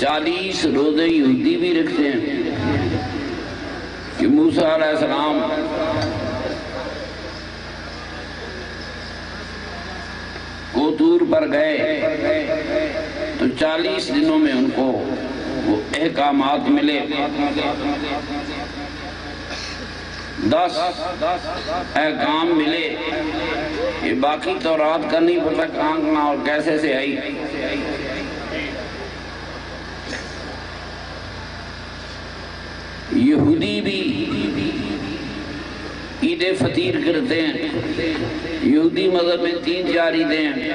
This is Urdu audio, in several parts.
40 روزے یہودی بھی رکھتے ہیں کہ موسیٰ علیہ السلام کو طور پر گئے تو 40 دنوں میں ان کو وہ احکامات ملے، 10 احکام ملے، یہ باقی تورات کا نہیں پتہ کہاں کہاں اور کیسے سے آئی۔ یہودی بھی عید فطیر کرتے ہیں، یہودی مذہب میں 3-4 عیدیں ہیں۔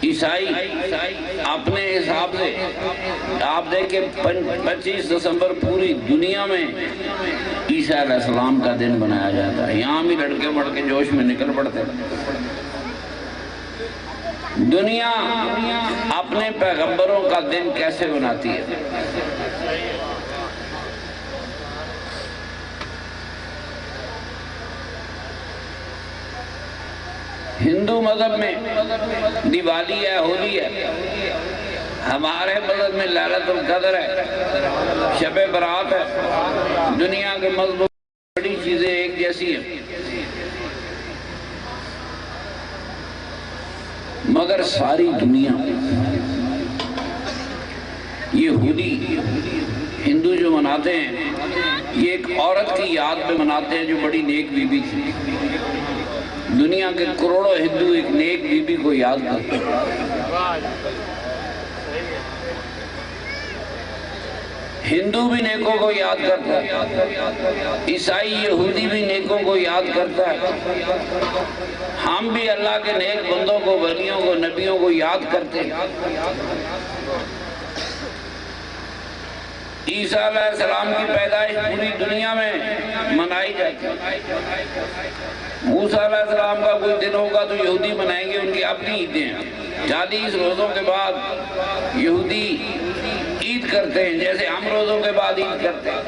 عیسائی اپنے حساب سے آپ دیکھیں 25 دسمبر پوری دنیا میں عیسیٰ علیہ السلام کا دن بنایا جاتا ہے، یہاں بھی لڑکے بڑھ کے جوش میں نکل پڑتے ہیں۔ دنیا اپنے پیغمبروں کا دن کیسے بناتی ہے؟ ہندو مذہب میں دیوالی ہے، ہولی ہے، ہمارے مذہب میں لیلۃ القدر ہے، شب برات ہے۔ دنیا کے مذہبوں میں بڑی چیزیں ایک جیسی ہیں، مگر ساری دنیا یہودی ہندو جو مناتے ہیں یہ ایک عورت کی یاد میں مناتے ہیں جو بڑی نیک بی بی تھی۔ دنیا کے کروڑوں ہندو ایک نیک بی بی کو یاد کرتے ہیں۔ ہندو بھی نیکوں کو یاد کرتا ہے، عیسائی یہودی بھی نیکوں کو یاد کرتا ہے، ہم بھی اللہ کے نیک بندوں کو، ولیوں کو، نبیوں کو یاد کرتے ہیں۔ عیسیٰ علیہ السلام کی پیدائش پوری دنیا میں منائی جاتی ہے۔ موسیٰ علیہ السلام کا کوئی دن ہوگا تو یہودی منائیں گے، ان کی اپنی عیدیں ہیں۔ 40 روزوں کے بعد یہودی عید کرتے ہیں جیسے ہم روزوں کے بعد عید کرتے ہیں۔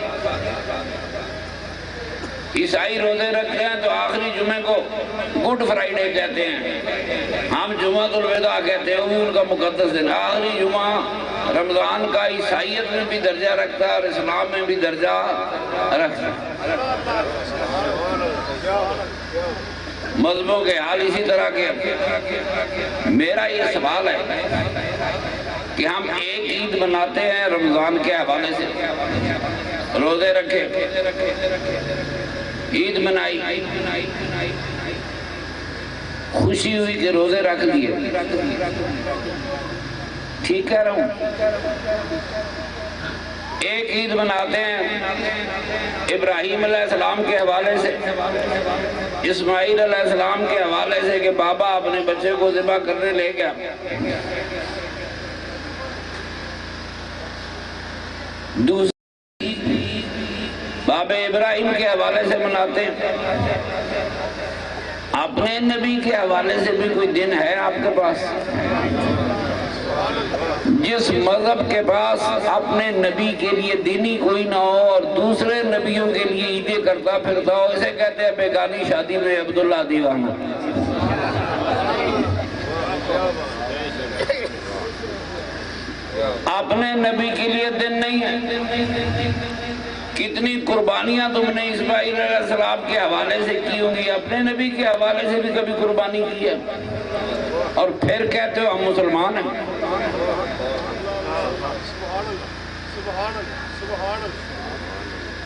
عیسائی روزے رکھتے ہیں تو آخری جمعے کو گڈ فرائیڈے کہتے ہیں، ہم جمعۃ الوداع کہتے ہیں، وہ بھی ان کا مقدس دن۔ آخری جمعہ رمضان کا عیسائیت میں بھی درجہ رکھتا ہے اور اسلام میں بھی درجہ رکھتا ہے۔ مذہبوں کے حال اسی طرح کے۔ میرا یہ سوال ہے کہ ہم ایک عید مناتے ہیں رمضان کے حوالے سے، روزے رکھے، عید منائی، خوشی ہوئی کہ روزے رکھ دیے، ٹھیک کہہ رہا ہوں؟ ایک عید مناتے ہیں ابراہیم علیہ السلام کے حوالے سے، اسماعیل علیہ السلام کے حوالے سے کہ بابا اپنے بچے کو ذبح کرنے لے گیا۔ دوسری باب ابراہیم کے حوالے سے مناتے ہیں۔ اپنے نبی کے حوالے سے بھی کوئی دن ہے آپ کے پاس؟ جس مذہب کے پاس اپنے نبی کے لیے دینی کوئی نہ ہو اور دوسرے نبیوں کے لیے عیدیں کرتا پھرتا ہو، اسے کہتے ہیں بیگانی شادی میں عبداللہ دیوانہ۔ اپنے نبی کے لیے دن نہیں ہے۔ کتنی قربانیاں تم نے اسماعیل علیہ السلام کے حوالے سے کی ہوں گی، اپنے نبی کے حوالے سے بھی کبھی قربانی کی ہے؟ اور پھر کہتے ہو ہم مسلمان ہیں۔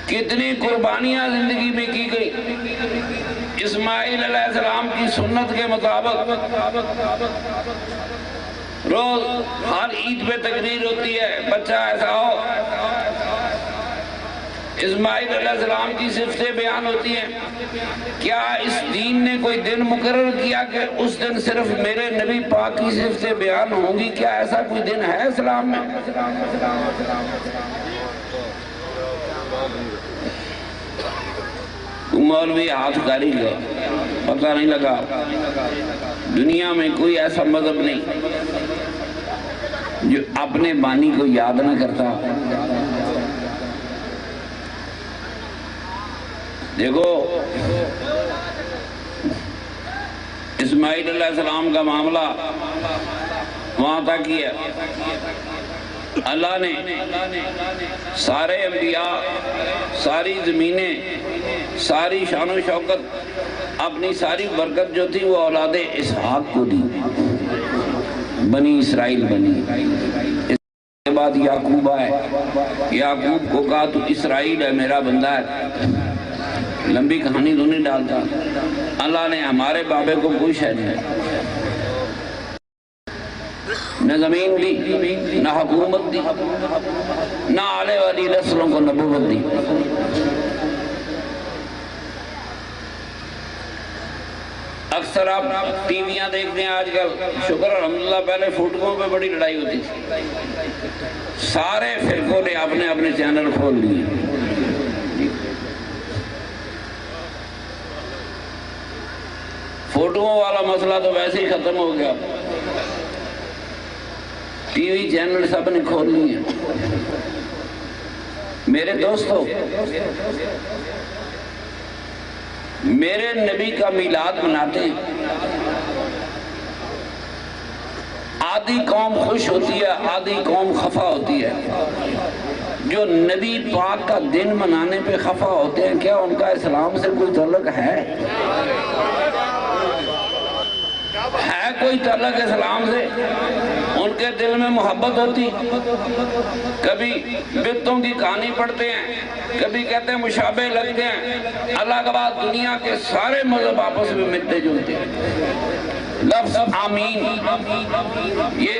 کتنی قربانیاں زندگی میں کی گئی۔ اسماعیل علیہ السلام کی سنت کے مطابق روز ہر عید پہ تقریر ہوتی ہے، بچہ ایسا ہو، اسماعیل علیہ السلام کی صفتیں بیان ہوتی ہیں۔ کیا اس دین نے کوئی دن مقرر کیا کہ اس دن صرف میرے نبی پاک کی صفتیں بیان ہوں گی؟ کیا ایسا کوئی دن ہے اسلام میں؟ مولوی ہاتھ کاری گئے، پتہ نہیں لگا۔ دنیا میں کوئی ایسا مذہب نہیں جو اپنے بانی کو یاد نہ کرتا۔ دیکھو اسماعیل علیہ السلام کا معاملہ وہاں تک کیا اللہ نے سارے انبیاء، ساری زمینیں، ساری شان و شوکت، اپنی ساری برکت جو تھی وہ اولاد اسحاق کو دی، بنی اسرائیل بنی۔ اس کے بعد یعقوب آئے، یعقوب کو کہا تو اسرائیل ہے، میرا بندہ ہے، لمبی کہانی تو نہیں ڈالتا۔ اللہ نے ہمارے بابے کو کوئی شے نہیں، نہ زمین دی، نہ حکومت دی، نہ آنے والی نسلوں کو نبوت دی۔ اکثر آپ ٹی ویاں دیکھتے ہیں آج کل، شکر الحمدللہ، پہلے فوٹوؤں پہ بڑی لڑائی ہوتی تھی، سارے فرقوں نے اپنے اپنے چینل کھول لیے، فوٹوؤں والا مسئلہ تو ویسے ہی ختم ہو گیا، ٹی وی چینل سب نے کھول لیے۔ میرے دوستو، میرے نبی کا میلاد مناتے ہیں، آدھی قوم خوش ہوتی ہے، آدھی قوم خفا ہوتی ہے۔ جو نبی پاک کا دن منانے پہ خفا ہوتے ہیں، کیا ان کا اسلام سے کوئی تعلق ہے کوئی تعلق اسلام سے؟ ان کے دل میں محبت ہوتی، کبھی بتوں کی کہانی پڑھتے ہیں، کبھی کہتے ہیں مشابہ لگتے ہیں۔ اللہ کے بعد دنیا کے سارے مذہب آپس میں ملتے جلتے ہیں۔ لفظ آمین یہ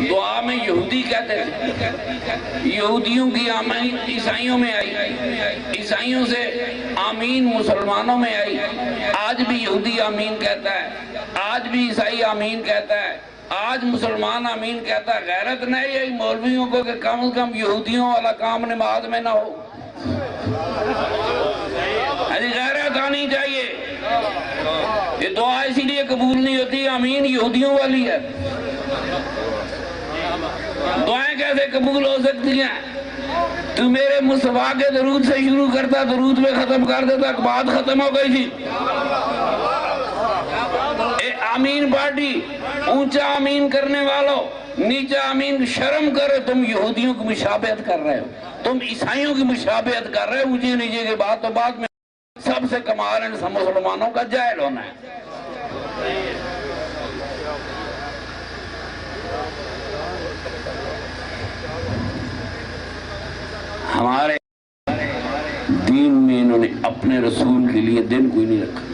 دعا میں یہودی کہتے تھے، یہودیوں کی آمین عیسائیوں میں آئی، عیسائیوں سے آمین مسلمانوں میں آئی، آج بھی یہودی آمین کہتا ہے، آج بھی عیسائی آمین کہتا ہے، آج مسلمان آمین کہتا ہے۔ غیرت نہیں ہے مولویوں کو کہ کم از کم یہودیوں والا کام نماز میں نہ ہو، غیرت آنی چاہیے۔ یہ دعا اسی لیے قبول نہیں ہوتی، آمین یہودیوں والی ہے، دعائیں کیسے قبول ہو سکتی ہیں؟ تو میرے مصطفیٰ کے درود سے شروع کرتا، درود میں ختم کر دیتا، بات ختم ہو گئی تھی۔ اے آمین پارٹی، اونچا آمین کرنے والوں، نیچا آمین، شرم کرو، تم یہودیوں کی مشابہت کر رہے ہو، تم عیسائیوں کی مشابہت کر رہے ہو۔ اونچے نیچے کے بات تو بعد میں، سب سے کمال ان سب مسلمانوں کا جاہل ہونا ہے۔ ہمارے دین میں انہوں نے اپنے رسول کے لیے دن کوئی نہیں رکھا۔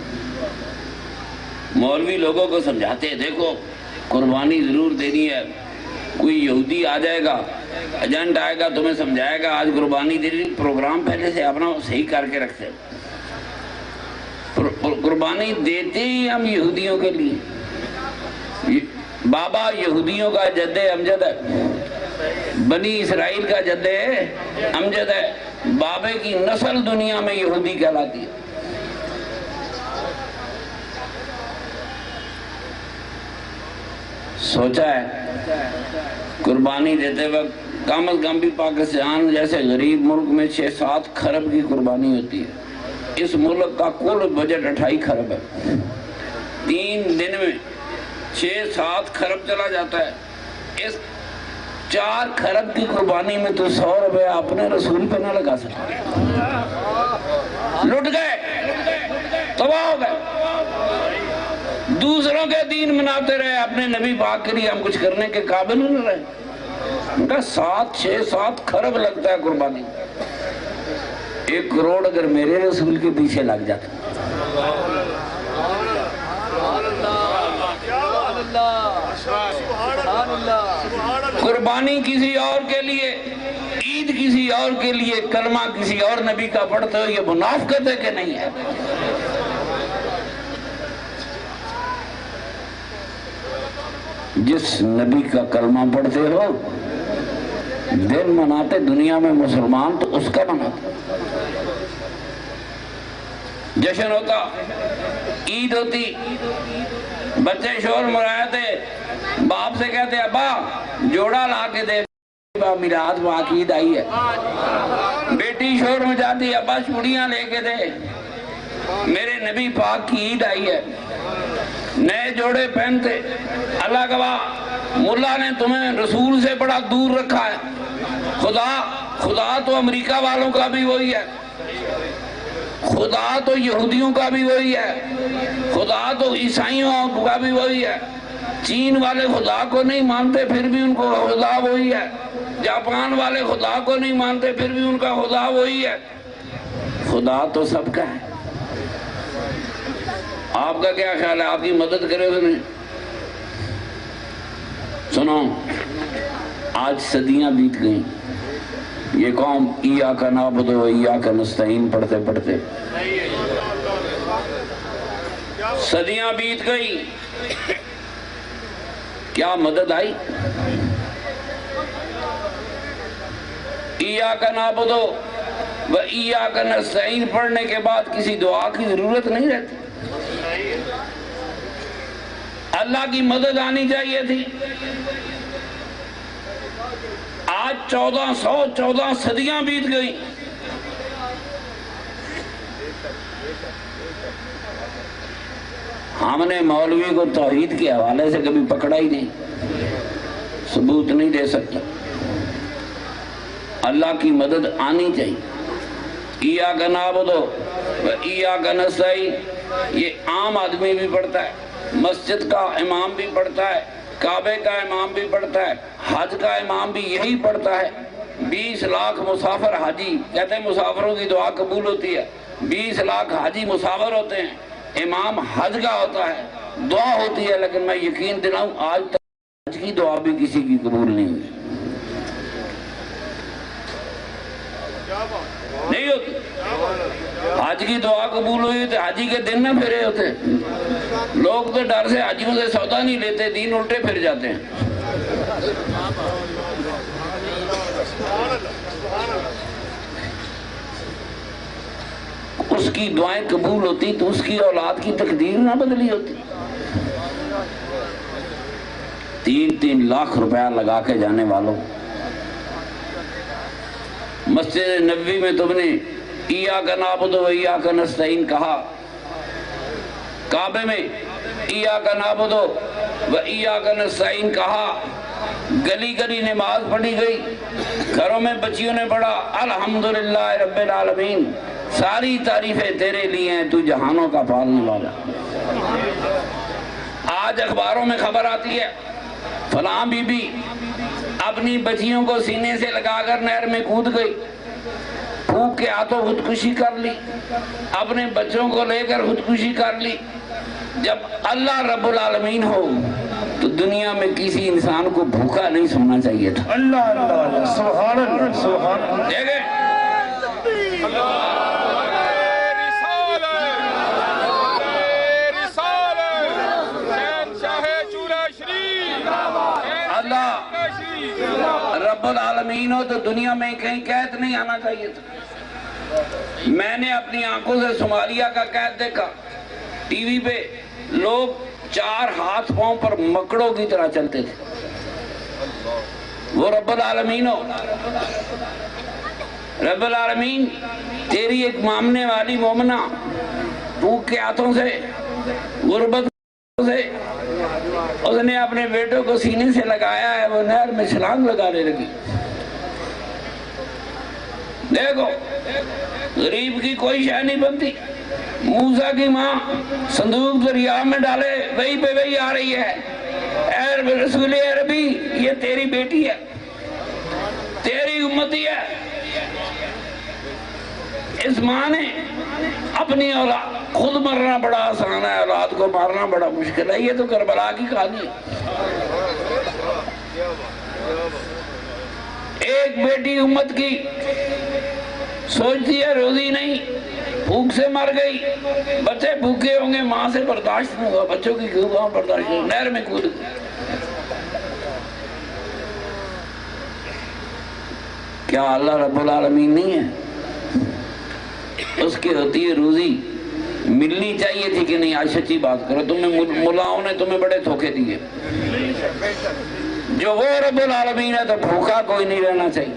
مولوی لوگوں کو سمجھاتے ہیں، دیکھو قربانی ضرور دینی ہے، کوئی یہودی آ جائے گا، ایجنٹ آئے گا، تمہیں سمجھائے گا آج قربانی دینی، پروگرام پہلے سے اپنا صحیح کر کے رکھتے ہیں۔ قربانی دیتے ہی ہم یہودیوں کے لیے، بابا یہودیوں کا جد امجد ہے، بنی اسرائیل کا جد امجد ہے، بابے کی نسل دنیا میں یہودی کہلاتی ہے۔ سوچا ہے قربانی دیتے وقت کم از کم بھی پاکستان جیسے غریب ملک میں 6-7 کھرب کی قربانی ہوتی ہے۔ اس ملک کا کل بجٹ 28 کھرب ہے، 3 دن میں 6-7 کھرب چلا جاتا ہے۔ اس 4 کھرب کی قربانی میں تو 100 روپے اپنے رسول پہ نہ لگا سکتے، لٹ گئے، تباہ ہو گئے۔ دوسروں کے دین مناتے رہے، اپنے نبی پاک کے لیے ہم کچھ کرنے کے قابل نہیں رہے۔ ان کا 6-7 کھرب لگتا ہے قربانی، 1 کروڑ اگر میرے رسول کے پیچھے لگ جاتا۔ قربانی کسی اور کے لیے، عید کسی اور کے لیے، کلمہ کسی اور نبی کا پڑھتے ہو، یہ منافقت ہے کہ نہیں ہے؟ جس نبی کا کلمہ پڑھتے ہو، دن مناتے دنیا میں مسلمان تو اس کا مناتے، جشن ہوتا، عید ہوتی، بچے شور مرائے تھے، باپ سے کہتے ابا جوڑا لا کے دے، میلاد پاک عید آئی ہے۔ بیٹی شور مچاتی، ابا چوڑیاں لے کے دے، میرے نبی پاک کی عید آئی ہے۔ نئے جوڑے پہنتے، اللہ گواہ ملا نے تمہیں رسول سے بڑا دور رکھا ہے. خدا تو امریکہ والوں کا بھی وہی ہے، خدا تو یہودیوں کا بھی وہی ہے، خدا تو عیسائیوں کا بھی وہی ہے. چین والے خدا کو نہیں مانتے پھر بھی ان کو خدا وہی ہے، جاپان والے خدا کو نہیں مانتے پھر بھی ان کا خدا وہی ہے. خدا تو سب کا ہے. آپ کا کیا خیال ہے؟ آپ کی مدد کرے اس نے؟ سنو، آج صدیاں بیت گئیں، یہ قوم ایاک نعبد و ایاک نستعین پڑھتے پڑھتے صدیاں بیت گئی، کیا مدد آئی؟ ایاک نعبد و ایاک نستعین پڑھنے کے بعد کسی دعا کی ضرورت نہیں رہتی. اللہ کی مدد آنی چاہیے تھی. آج 1414 صدیاں بیت گئی، ہم نے مولوی کو توحید کے حوالے سے کبھی پکڑا ہی نہیں، ثبوت نہیں دے سکتا. اللہ کی مدد آنی چاہیے. ایاک نعبد و ایاک نستعین یہ عام آدمی بھی پڑھتا ہے، مسجد کا امام بھی پڑھتا ہے، کعبے کا امام بھی پڑھتا ہے، حج کا امام بھی یہی پڑھتا ہے. 20 لاکھ مسافر حاجی، کہتے ہیں مسافروں کی دعا قبول ہوتی ہے. 20 لاکھ حاجی مسافر ہوتے ہیں، امام حج کا ہوتا ہے، دعا ہوتی ہے. لیکن میں یقین دلاؤں آج تک حج کی دعا بھی کسی کی قبول نہیں ہوئی، نہیں ہوتی. حج کی دعا قبول ہوئی تو حاجی کے دن نہ پھرے ہوتے. لوگ تو ڈر سے حاجیوں سے سودا نہیں لیتے، دین الٹے پھر جاتے ہیں. اس کی دعائیں قبول ہوتی تو اس کی اولاد کی تقدیر نہ بدلی ہوتی. 3 لاکھ روپیہ لگا کے جانے والوں، مسجد نبوی میں تم نے ایاک نعبد و ایاک نستعین کہا، کعبے میں ایاک نعبد و ایاک نستعین کہا، گلی گلی نماز پڑھی گئی، گھروں میں بچیوں نے پڑھا الحمدللہ رب العالمین، ساری تعریفیں تیرے لیے ہیں، تو جہانوں کا پالنے والا. آج اخباروں میں خبر آتی ہے فلاں بی بی اپنی بچیوں کو سینے سے لگا کر نہر میں کود گئی، پھونک کے ہاتھوں خودکشی کر لی، اپنے بچوں کو لے کر خودکشی کر لی. جب اللہ رب العالمین ہو تو دنیا میں کسی انسان کو بھوکا نہیں سونا چاہیے تھا. اللہ اللہ سبحان اللہ سبحان اللہ. دیکھیں رب العالمین ہو تو دنیا میں کہیں قید نہیں آنا چاہیے تھا. میں نے اپنی آنکھوں سے صومالیہ کا قید دیکھا، ٹی وی پہ لوگ 4 ہاتھ پاؤں پر مکڑوں کی طرح چلتے تھے. وہ رب العالمین ہو. رب العالمین تیری ایک ماننے والی مومنہ پھونک کے ہاتھوں سے غربت سے اس نے اپنے بیٹوں کو سینے سے لگایا ہے، وہ نہر میں چھلانگ لگانے لگی. دیکھو غریب کی کوئی شے نہیں بنتی. موسیٰ کی ماں صندوق دریا میں ڈالے وہی پہ وہی آ رہی ہے، اے رسول عربی یہ تیری بیٹی ہے، تیری امتی ہے. اس ماں نے اپنی اولاد، خود مرنا بڑا آسان ہے، اولاد کو مارنا بڑا مشکل ہے. یہ تو کربلا کی کہانی ہے. ایک بیٹی امت کی سوچتی ہے روزی نہیں، بھوک سے مر گئی، بچے بھوکے ہوں گے، ماں سے برداشت نہیں ہوگا، بچوں کی کیوں برداشت نہیں، نہر میں کود گئی. کیا اللہ رب العالمین نہیں ہے؟ اس کی ہوتی ہے روزی، ملنی چاہیے تھی کہ نہیں. آج سچی بات کرو، تمہیں ملاؤں نے تمہیں بڑے دھوکے دیے. جو وہ رب العالمین ہے تو بھوکا کوئی نہیں رہنا چاہیے،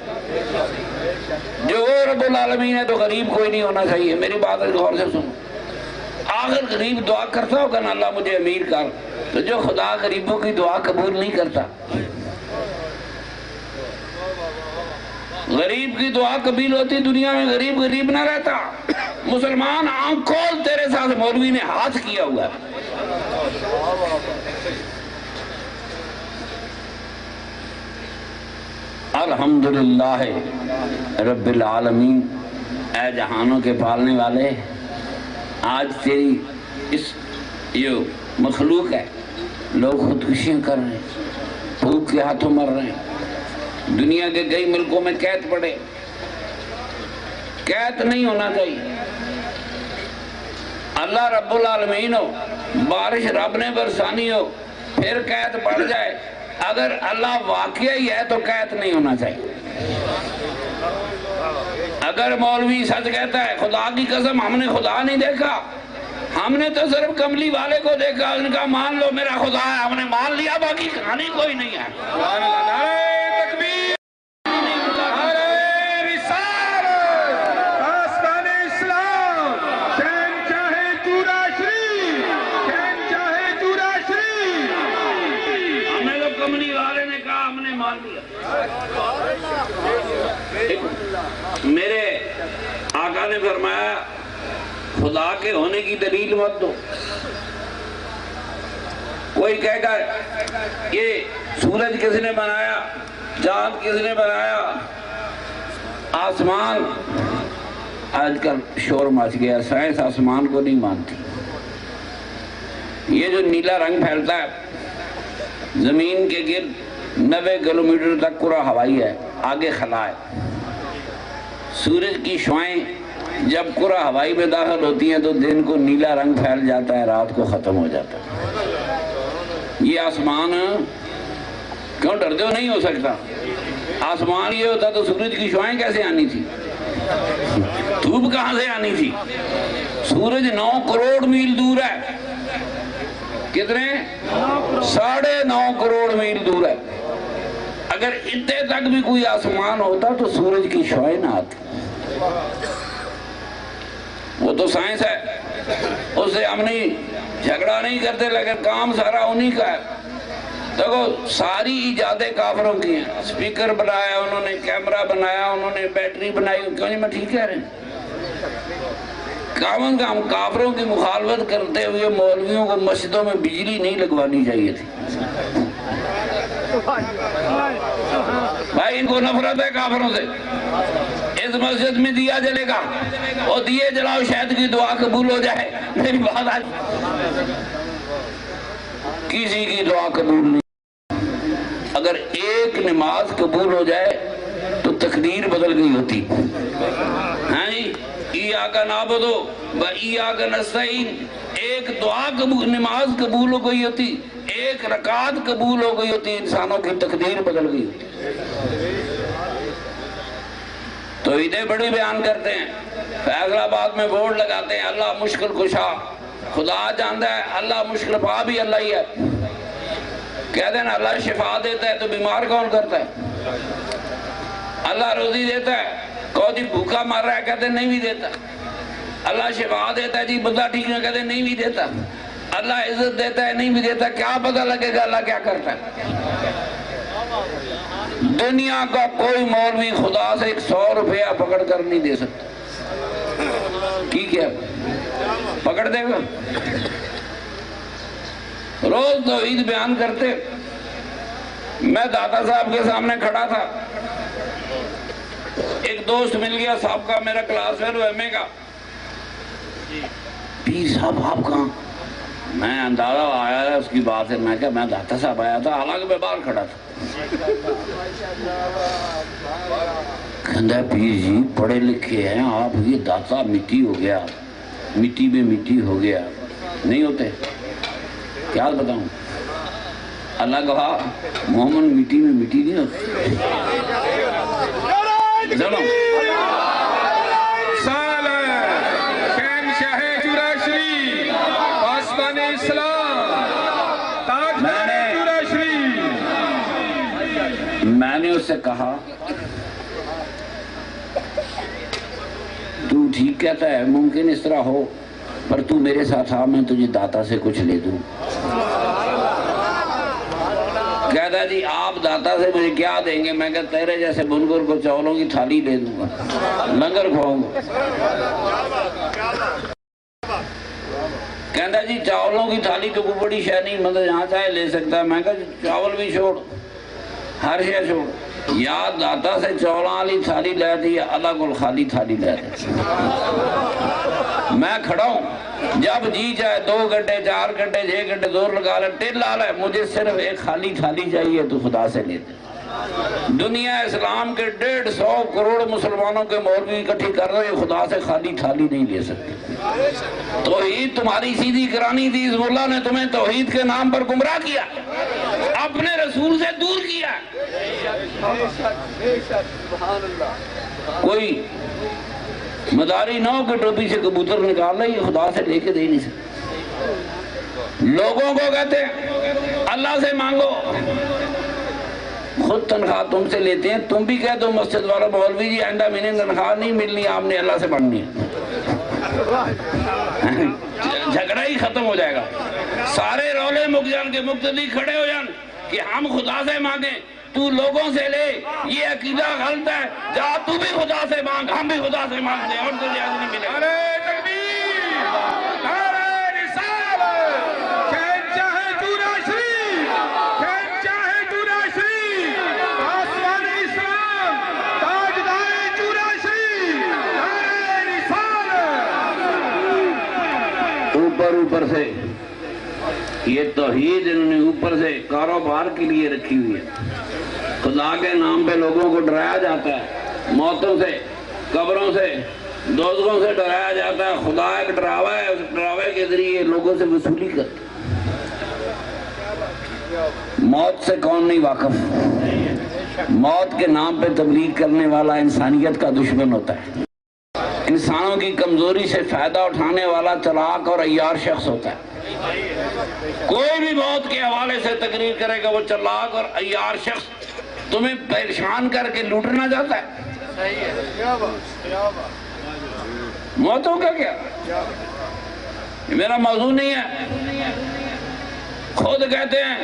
جو وہ رب العالمین ہے تو غریب کوئی نہیں ہونا چاہیے. میری بات غور سے سنو. آخر غریب دعا کرتا ہوگا نا اللہ مجھے امیر کر، تو جو خدا غریبوں کی دعا قبول نہیں کرتا، غریب کی دعا قبول ہوتی دنیا میں، غریب غریب نہ رہتا۔ مسلمان آنکھ کھول، تیرے ساتھ مولوی نے ہاتھ کیا ہوا ہے۔ الحمدللہ رب العالمین، اے جہانوں کے پالنے والے، آج تیری اس یہ مخلوق ہے، لوگ خودکشیاں کر رہے ہیں، بھوک کے ہاتھوں مر رہے ہیں، دنیا کے کئی ملکوں میں قید پڑے۔ قید نہیں ہونا چاہیے۔ اللہ رب العالمین ہو، بارش رب نے برسانی ہو، پھر قید پڑ جائے، اگر اللہ واقعہ ہی ہے تو قید نہیں ہونا چاہیے۔ اگر مولوی سچ کہتا ہے، خدا کی قسم ہم نے خدا نہیں دیکھا، ہم نے تو صرف کملی والے کو دیکھا، ان کا مان لو میرا خدا ہے، ہم نے مان لیا، باقی کہانی کوئی نہیں ہے۔ میرے آقا نے فرمایا خدا کے ہونے کی دلیل مت دو۔ کوئی کہے گا یہ سورج کس نے بنایا، چاند کس نے بنایا، آسمان، آج کل شور مچ گیا، سائنس آسمان کو نہیں مانتی۔ یہ جو نیلا رنگ پھیلتا ہے زمین کے گرد 90 کلومیٹر تک کرہ ہوائی ہے، آگے خلا ہے۔ سورج کی شعائیں جب کرہ ہوائی میں داخل ہوتی ہیں تو دن کو نیلا رنگ پھیل جاتا ہے، رات کو ختم ہو جاتا ہے۔ یہ آسمان کیوں ڈرتے ہو؟ نہیں ہو سکتا۔ آسمان یہ ہوتا تو سورج کی شعائیں کیسے آنی تھی، دھوپ کہاں سے آنی تھی؟ سورج 9 کروڑ میل دور ہے۔ کتنے؟ 9.5 کروڑ میل دور ہے۔ اگر اتنے تک بھی کوئی آسمان ہوتا تو سورج کی شعائیں نہ آتی۔ وہ تو سائنس ہے، اس سے ہم نہیں جھگڑا نہیں کرتے، لیکن کام سارا انہی کا ہے۔ دیکھو ساری ایجادیں کافروں کی ہیں، سپیکر بنایا انہوں نے، کیمرہ بنایا انہوں نے، بیٹری بنائی، کیوں نہیں میں ٹھیک کہہ رہے ہیں؟ کامن کا ہم کافروں کی مخالفت کرتے ہوئے مولویوں کو مسجدوں میں بجلی نہیں لگوانی چاہیے تھی۔ بھائی ان کو نفرت ہے کافروں سے۔ اس مسجد میں دیا جلے گا، وہ دیے جلاؤ، شاید کی دعا قبول ہو جائے۔ میری بات آج کسی کی دعا قبول نہیں۔ اگر ایک نماز قبول ہو جائے تو تقدیر بدل گئی ہوتی۔ ہاں جی، ایاک نعبد و ایاک نستعین، ایک دعا قبول، نماز قبول ہو گئی ہوتی، ایک رکعت قبول ہو گئی ہوتی، انسانوں کی تقدیر بدل گئی ہوتی۔ توحید بڑی بیان کرتے ہیں، فیصل آباد میں بورڈ لگاتے ہیں، اللہ مشکل کشا، خدا جانتا ہے، اللہ مشکل پا بھی اللہ ہی ہے۔ کہتے ہیں اللہ شفا دیتا ہے تو بیمار کون کرتا ہے؟ اللہ روزی دیتا ہے، کہو جی بھوکا مر رہا ہے، کہتے ہیں نہیں بھی دیتا۔ اللہ شفا دیتا ہے، جی بندہ ٹھیک ہے، کہتے ہیں نہیں بھی دیتا۔ اللہ عزت دیتا ہے، نہیں بھی دیتا۔ کیا پتہ لگے گا اللہ کیا کرتا ہے؟ دنیا کا کوئی مولوی خدا سے 100 روپیہ پکڑ کر نہیں دے سکتا۔ ٹھیک ہے، پکڑ دے گا؟ روز توحید بیان کرتے، میں داتا صاحب کے سامنے کھڑا تھا، ایک دوست مل گیا صاحب کا، میرا کلاس فیلو ایم اے کا۔ پیر صاحب آپ کہاں؟ میں اندازہ آیا ہے اس کی بات ہے، میں کہا میں داتا صاحب آیا تھا، حالانکہ میں باہر کھڑا تھا۔ کہندا پیر جی پڑھے لکھے ہیں آپ، یہ داتا مٹی ہو گیا، مٹی میں مٹی ہو گیا، نہیں ہوتے؟ کیا بتاؤں؟ اللہ کہا محمد مٹی میں مٹی نہیں ہوتی۔ چلو میں نے اس سے کہا تو ٹھیک کہتا ہے، ممکن اس طرح ہو، پر تو میرے ساتھ آ، میں تجھے داتا سے کچھ لے دوں۔ کہتا جی آپ داتا سے مجھے کیا دیں گے؟ میں کہتا تیرے جیسے بنگر کو چاولوں کی تھالی دے دوں گا، لنگر کھواؤں گا۔ کہتا جی چاولوں کی تھالی تو کوئی بڑی شے نہیں، مطلب یہاں چاہے لے سکتا ہے۔ میں کہا چاول بھی چھوڑ، ہر شے چھوڑ، یا داتا سے چولاں والی تھالی لے دی، اللہ کو خالی تھالی لے دی۔ میں کھڑا ہوں، جب جی چاہے 2 گھنٹے 4 گھنٹے 6 گھنٹے زور لگا لے، ٹل آ لے، مجھے صرف ایک خالی تھالی چاہیے تو خدا سے لے دے۔ دنیا اسلام کے 150 کروڑ مسلمانوں کے مولوی اکٹھی کر رہے ہیں، خدا سے خالی تھالی نہیں لے سکتے۔ توحید تمہاری سیدھی کرانی تھی، حزب اللہ نے تمہیں توحید کے نام پر گمراہ کیا، اپنے رسول سے دور کیا۔ کوئی مداری نو کے ٹوپی سے کبوتر نکال رہا، یہ خدا سے لے کے دے نہیں سکتے۔ لوگوں کو کہتے ہیں اللہ سے مانگو، خود تنخواہ تم سے لیتے ہیں۔ تم بھی کہہ دو مسجد والا مولوی جی آئندہ مجھے تنخواہ نہیں ملنی، آپ نے اللہ سے مانگنی ہے، جھگڑا ہی ختم ہو جائے گا۔ سارے رولے مک جان کے مقتدی کھڑے ہو جان کہ ہم خدا سے مانگیں، تو لوگوں سے لے، یہ عقیدہ غلط ہے۔ جا تو بھی خدا سے مانگ، ہم بھی خدا سے مانگتے ہیں، اور تو زیادہ نہیں ملے گا۔ اوپر سے یہ توحید انہوں نے اوپر سے کاروبار کے لیے رکھی ہوئی ہے۔ خدا کے نام پہ لوگوں کو ڈرایا جاتا ہے، موتوں سے، قبروں سے، دوزخوں سے ڈرایا جاتا ہے۔ خدا ایک ڈراوا ہے، اس ڈراوے کے ذریعے لوگوں سے وصولی کرتا ہے۔ موت سے کون نہیں واقف؟ موت کے نام پہ تبلیغ کرنے والا انسانیت کا دشمن ہوتا ہے، انسانوں کی کمزوری سے فائدہ اٹھانے والا چلاک اور عیار شخص ہوتا ہے۔ کوئی بھی موت کے حوالے سے تقریر کرے گا، وہ چلاک اور عیار شخص تمہیں پریشان کر کے لوٹنا چاہتا ہے۔ موتوں کا کیا، یہ میرا موضوع نہیں ہے۔ خود کہتے ہیں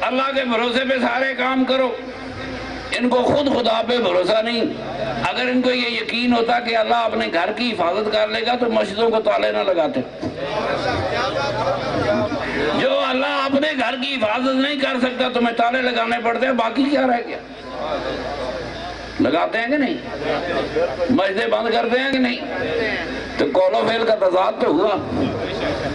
اللہ کے بھروسے پہ سارے کام کرو، ان کو خود خدا پہ بھروسہ نہیں۔ اگر ان کو یہ یقین ہوتا کہ اللہ اپنے گھر کی حفاظت کر لے گا تو مسجدوں کو تالے نہ لگاتے۔ جو اللہ اپنے گھر کی حفاظت نہیں کر سکتا تمہیں تالے لگانے پڑتے ہیں، باقی کیا رہ گیا؟ لگاتے ہیں کہ نہیں؟ مسجدیں بند کرتے ہیں کہ نہیں؟ تو قول و فعل کا تضاد تو ہوا۔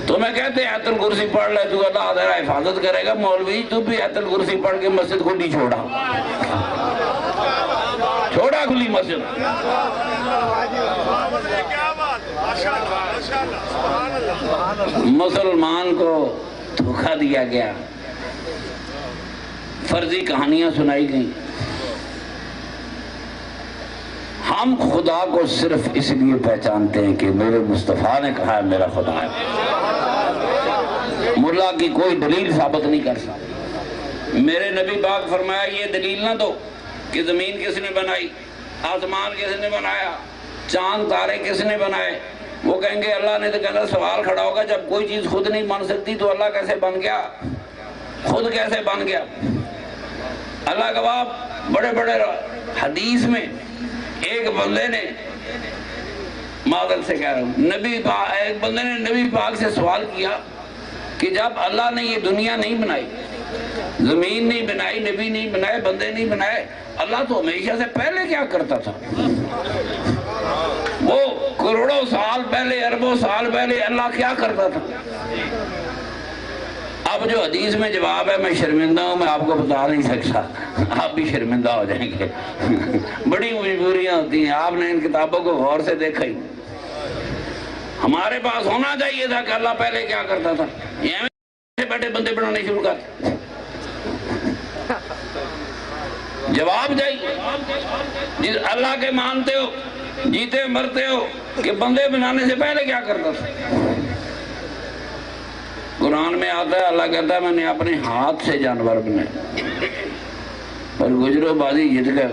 تمہیں کہتے ہیں آیت الکرسی پڑھ لے تو اللہ تیرا حفاظت کرے گا، مولوی تو بھی آیت الکرسی پڑھ کے مسجد کھلی چھوڑا کھلی مسجد۔ مسلمان کو دھوکہ دیا گیا، فرضی کہانیاں سنائی گئیں۔ ہم خدا کو صرف اس لیے پہچانتے ہیں کہ میرے مصطفیٰ نے کہا ہے میرا خدا ہے، ملا کی کوئی دلیل ثابت نہیں کر سکتا۔ میرے نبی پاک فرمایا یہ دلیل نہ دو کہ زمین کس نے بنائی، آسمان کس نے بنایا، چاند تارے کس نے بنائے۔ وہ کہیں گے اللہ نے، تو کہنا سوال کھڑا ہوگا جب کوئی چیز خود نہیں بن سکتی تو اللہ کیسے بن گیا، خود کیسے بن گیا؟ اللہ گواہ، بڑے بڑے حدیث میں ایک بندے نے، معذر سے کہہ رہا ہوں، ایک بندے نے نبی پاک سے سوال کیا کہ جب اللہ نے یہ دنیا نہیں بنائی، زمین نہیں بنائی، نبی نہیں بنائے، بندے نہیں بنائے، اللہ تو ہمیشہ سے پہلے کیا کرتا تھا؟ وہ کروڑوں سال پہلے، اربوں سال پہلے اللہ کیا کرتا تھا؟ اب جو حدیث میں جواب ہے میں شرمندہ ہوں، میں آپ کو بتا نہیں سکتا، آپ بھی شرمندہ ہو جائیں گے۔ بڑی مجبوریاں ہوتی ہیں، آپ نے ان کتابوں کو غور سے دیکھا ہی۔ ہمارے پاس ہونا چاہیے تھا کہ اللہ پہلے کیا کرتا تھا، یہ بیٹھے بندے بنانے شروع کرتے۔ جواب چاہیے، جس اللہ کے مانتے ہو، جیتے مرتے ہو، کہ بندے بنانے سے پہلے کیا کرتا تھا؟ قرآن میں آتا ہے، اللہ کہتا ہے میں نے اپنے ہاتھ سے جانور بنائے، پر گجرو بازی جت گئے،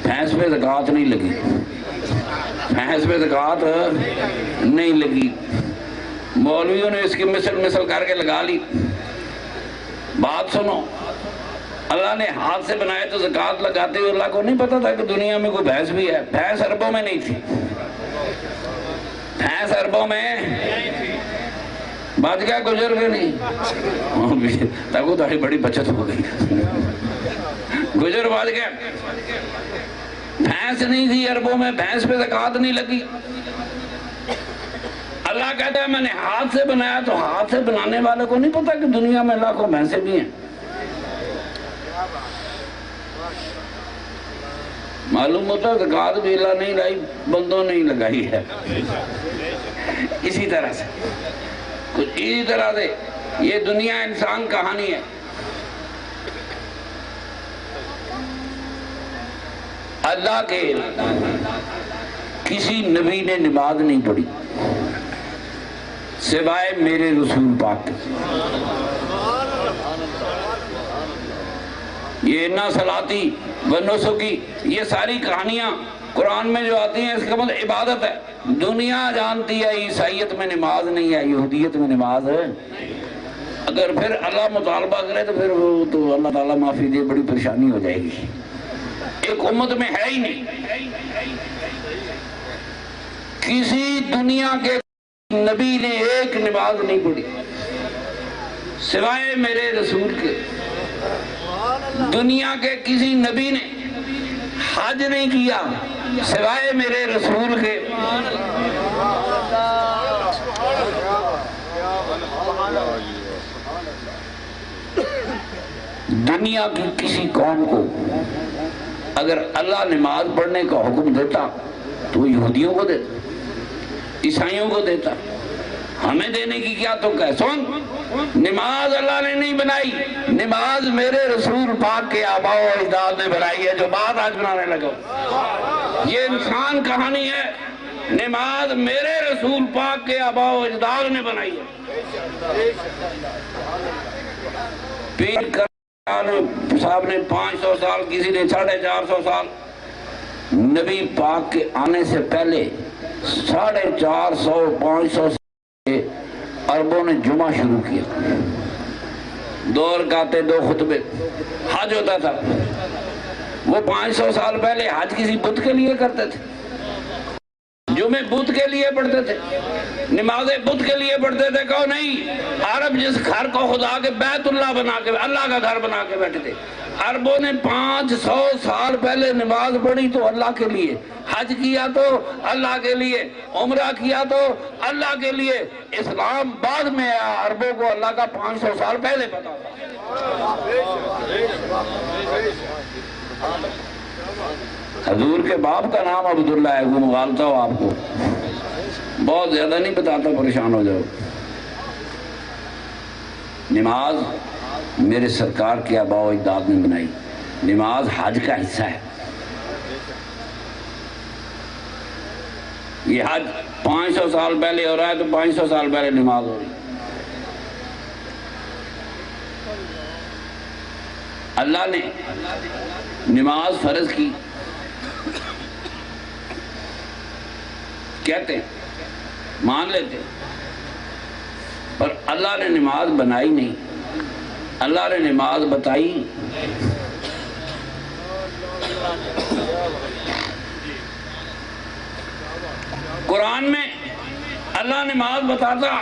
بھینس پہ زکوٰۃ نہیں لگی، بھینس پہ زکوٰۃ نہیں لگی، مولویوں نے اس کی مثل کر کے لگا لی۔ بات سنو، اللہ نے ہاتھ سے بنائے تو زکوٰۃ لگاتے ہوئے اللہ کو نہیں پتا تھا کہ دنیا میں کوئی بھینس بھی ہے؟ بھینس اربوں میں نہیں تھی، بھینس اربوں میں بچ گیا، گزر گئے نہیں تاکہ تاری بڑی بچت ہو گئی، گزر بچ گیا۔ بھینس نہیں تھی اربوں میں، بھینس پہ زکوٰۃ نہیں لگی۔ اللہ کہتا ہے میں نے ہاتھ سے بنایا، تو ہاتھ سے بنانے والے کو نہیں پتا کہ دنیا میں لاکھوں بھینسیں بھی ہیں۔ معلوم ہوتا ہے زکوٰۃ بھی اللہ نہیں لائی، بندوں نے ہی لگائی ہے۔ اسی طرح سے کچھ اسی طرح سے یہ دنیا انسان کہانی ہے۔ اللہ کے کسی نبی نے نماز نہیں پڑھی سوائے میرے رسول پاک کے۔ یہ نا صلاتی و نسکی، یہ ساری کہانیاں قرآن میں جو آتی ہیں اس کا مطلب عبادت ہے۔ دنیا جانتی ہے عیسائیت میں نماز نہیں ہے، یہودیت میں نماز ہے۔ اگر پھر اللہ مطالبہ کرے تو پھر وہ تو اللہ تعالیٰ معافی دے، بڑی پریشانی ہو جائے گی۔ ایک امت میں ہے ہی نہیں، کسی دنیا کے نبی نے ایک نماز نہیں پڑھی سوائے میرے رسول کے۔ دنیا کے کسی نبی نے حج نہیں کیا سوائے میرے رسول کے۔ دنیا کی کسی قوم کو اگر اللہ نماز پڑھنے کا حکم دیتا تو وہ یہودیوں کو دیتا، عیسائیوں کو دیتا، ہمیں دینے کی کیا تو کہ سن، نماز اللہ نے نہیں بنائی، نماز میرے رسول پاک کے آباء و اجداد نے بنائی ہے، جو بات آج بنانے لگا۔ یہ انسان کہانی ہے، نماز میرے رسول پاک کے آباء و اجداد نے بنائی ہے۔ پیر صاحب نے 500 سال، کسی نے 450 سال، نبی پاک کے آنے سے پہلے 450 500 سے عربوں نے جمعہ شروع کیا، 2 رکعتیں 2 خطبے، حج ہوتا تھا۔ وہ 500 سال پہلے حج کسی بت کے لیے کرتے تھے، جمعے بت کے لیے پڑھتے تھے، نمازیں بت کے لیے پڑھتے تھے۔ کہو نہیں، عرب جس گھر کو خدا کے بیت اللہ بنا کے، اللہ کا گھر بنا کے بیٹھے تھے، عربوں نے 500 سال پہلے نماز پڑھی تو اللہ کے لیے، حج کیا تو اللہ کے لیے، عمرہ کیا تو اللہ کے لیے۔ اسلام بعد میں آیا، عربوں کو اللہ کا 500 سال پہلے پتا تھا۔ حضور کے باپ کا نام عبداللہ ہے، وہ مغالطہ ہو آپ کو، بہت زیادہ نہیں بتاتا، پریشان ہو جاؤ۔ نماز میرے سرکار کے آباء و اجداد نے بنائی، نماز حج کا حصہ ہے۔ یہ حج 500 سال پہلے ہو رہا ہے تو 500 سال پہلے نماز ہو رہی ہے۔ اللہ نے نماز فرض کی، کہتے ہیں مان لیتے، پر اللہ نے نماز بنائی نہیں، اللہ نے نماز بتائی۔ قرآن میں اللہ نماز بتاتا،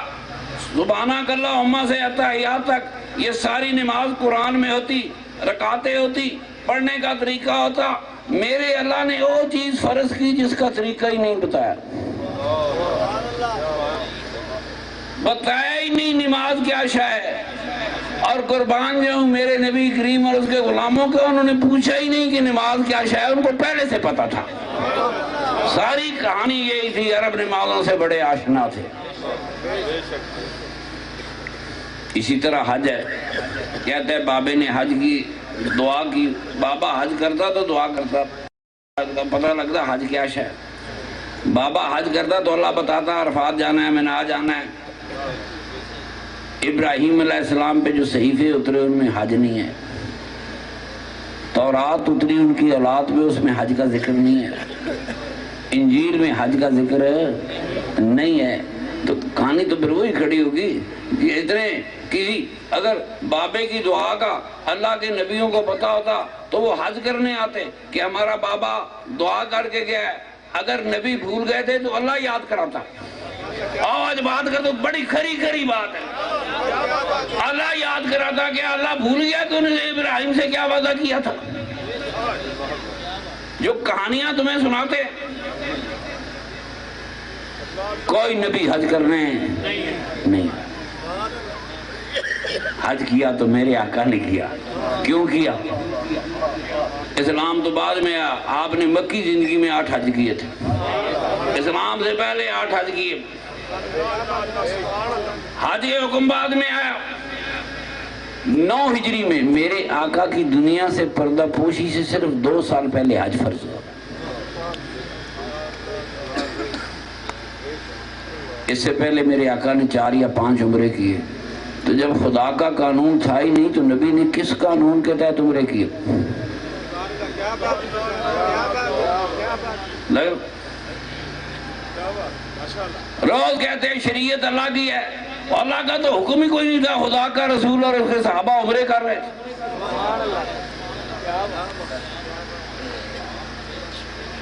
سبحانک اللہم سے اتحیات تک، یہ ساری نماز قرآن میں ہوتی، رکعتیں ہوتی، پڑھنے کا طریقہ ہوتا۔ میرے اللہ نے وہ چیز فرض کی جس کا طریقہ ہی نہیں بتایا، بتایا ہی نہیں نماز کیا شے ہے۔ اور قربان جو ہوں میرے نبی کریم اور اس کے غلاموں کے، انہوں نے پوچھا ہی نہیں کہ نماز کیا شے ہے، ان کو پہلے سے پتا تھا۔ ساری کہانی یہی تھی، عرب نمازوں سے بڑے آشنا تھے۔ اسی طرح حج ہے، کہتے ہیں بابے نے حج کی دعا کی، بابا حج کرتا تو دعا کرتا، پتہ لگتا حج کیا شے ہے۔ بابا حج کرتا تو اللہ بتاتا عرفات جانا ہے، مینا جانا ہے۔ ابراہیم علیہ السلام پہ جو صحیفے اترے ان میں حج نہیں ہے، تورات اتری ان کی اولاد پہ، اس میں حج کا ذکر نہیں ہے، انجیل میں حج کا ذکر نہیں ہے۔ تو کہانی تو پھر وہی کھڑی ہوگی کہ اتنے کسی اگر بابے کی دعا کا اللہ کے نبیوں کو پتا ہوتا تو وہ حج کرنے آتے کہ ہمارا بابا دعا کر کے گیا ہے. اگر نبی بھول گئے تھے تو اللہ یاد کراتا. آج بات کر تو بڑی کھری کھری بات ہے. اللہ یاد کراتا کہ اللہ بھول گیا تو نے ابراہیم سے کیا وعدہ کیا تھا. جو کہانیاں تمہیں سناتے کوئی نبی حج کرنے نہیں. حج کیا تو میرے آقا نے کیا. کیوں کیا؟ اسلام تو بعد میں آیا. آپ نے مکی زندگی میں 8 حج کیے تھے. اسلام سے پہلے 8 حج کیے. حج یہ حکم بعد میں آیا. 9 ہجری میں میرے آقا کی دنیا سے پردہ پوشی سے صرف 2 سال پہلے حج فرض ہوا. اس سے پہلے میرے آقا نے 4 یا 5 عمرے کیے. تو جب خدا کا قانون تھا ہی نہیں تو نبی نے کس قانون کے تحت عمرے کیے؟ روز کہتے ہیں شریعت اللہ کی ہے. اللہ کا تو حکم ہی کوئی نہیں تھا. خدا کا رسول اور اس کے صحابہ عمرے کر رہے تھے.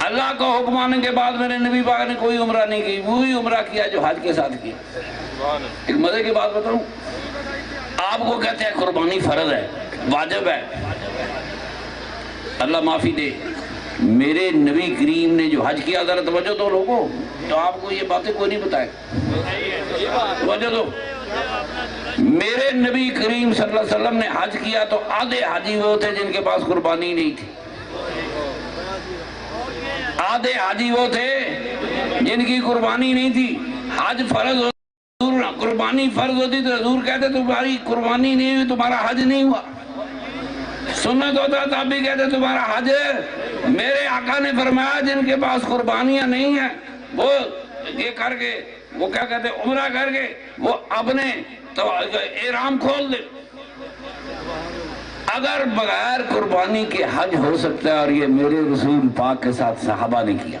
اللہ کا حکم آنے کے بعد میرے نبی پاک نے کوئی عمرہ نہیں کی. وہی عمرہ کیا جو حج کے ساتھ کیا. ایک مزے کی بات بتاؤں. آپ کو کہتے ہیں قربانی فرض ہے, واجب ہے. اللہ معافی دے, میرے نبی کریم نے جو حج کیا ذرا توجہ دو لوگوں. تو آپ کو یہ باتیں کوئی نہیں بتائے. توجہ دو. میرے نبی کریم صلی اللہ علیہ وسلم نے حج کیا تو آدھے حاجی وہ تھے جن کے پاس قربانی نہیں تھی. آدھے حاجی وہ تھے جن کی قربانی نہیں تھی. حج فرض ہوتا, قربانی فرض ہوتی تو حضور کہتے تمہاری قربانی نہیں ہوئی, تمہارا حج نہیں ہوا. سنت ہوتا تب بھی کہتے تمہارا حج ہے. میرے آقا نے فرمایا جن کے پاس قربانیاں نہیں ہیں وہ یہ کر کے, وہ کیا کہتے عمرہ کر کے وہ اپنے احرام کھول دے. اگر بغیر قربانی کے حج ہو سکتا ہے, اور یہ میرے رسول پاک کے ساتھ صحابہ نے کیا.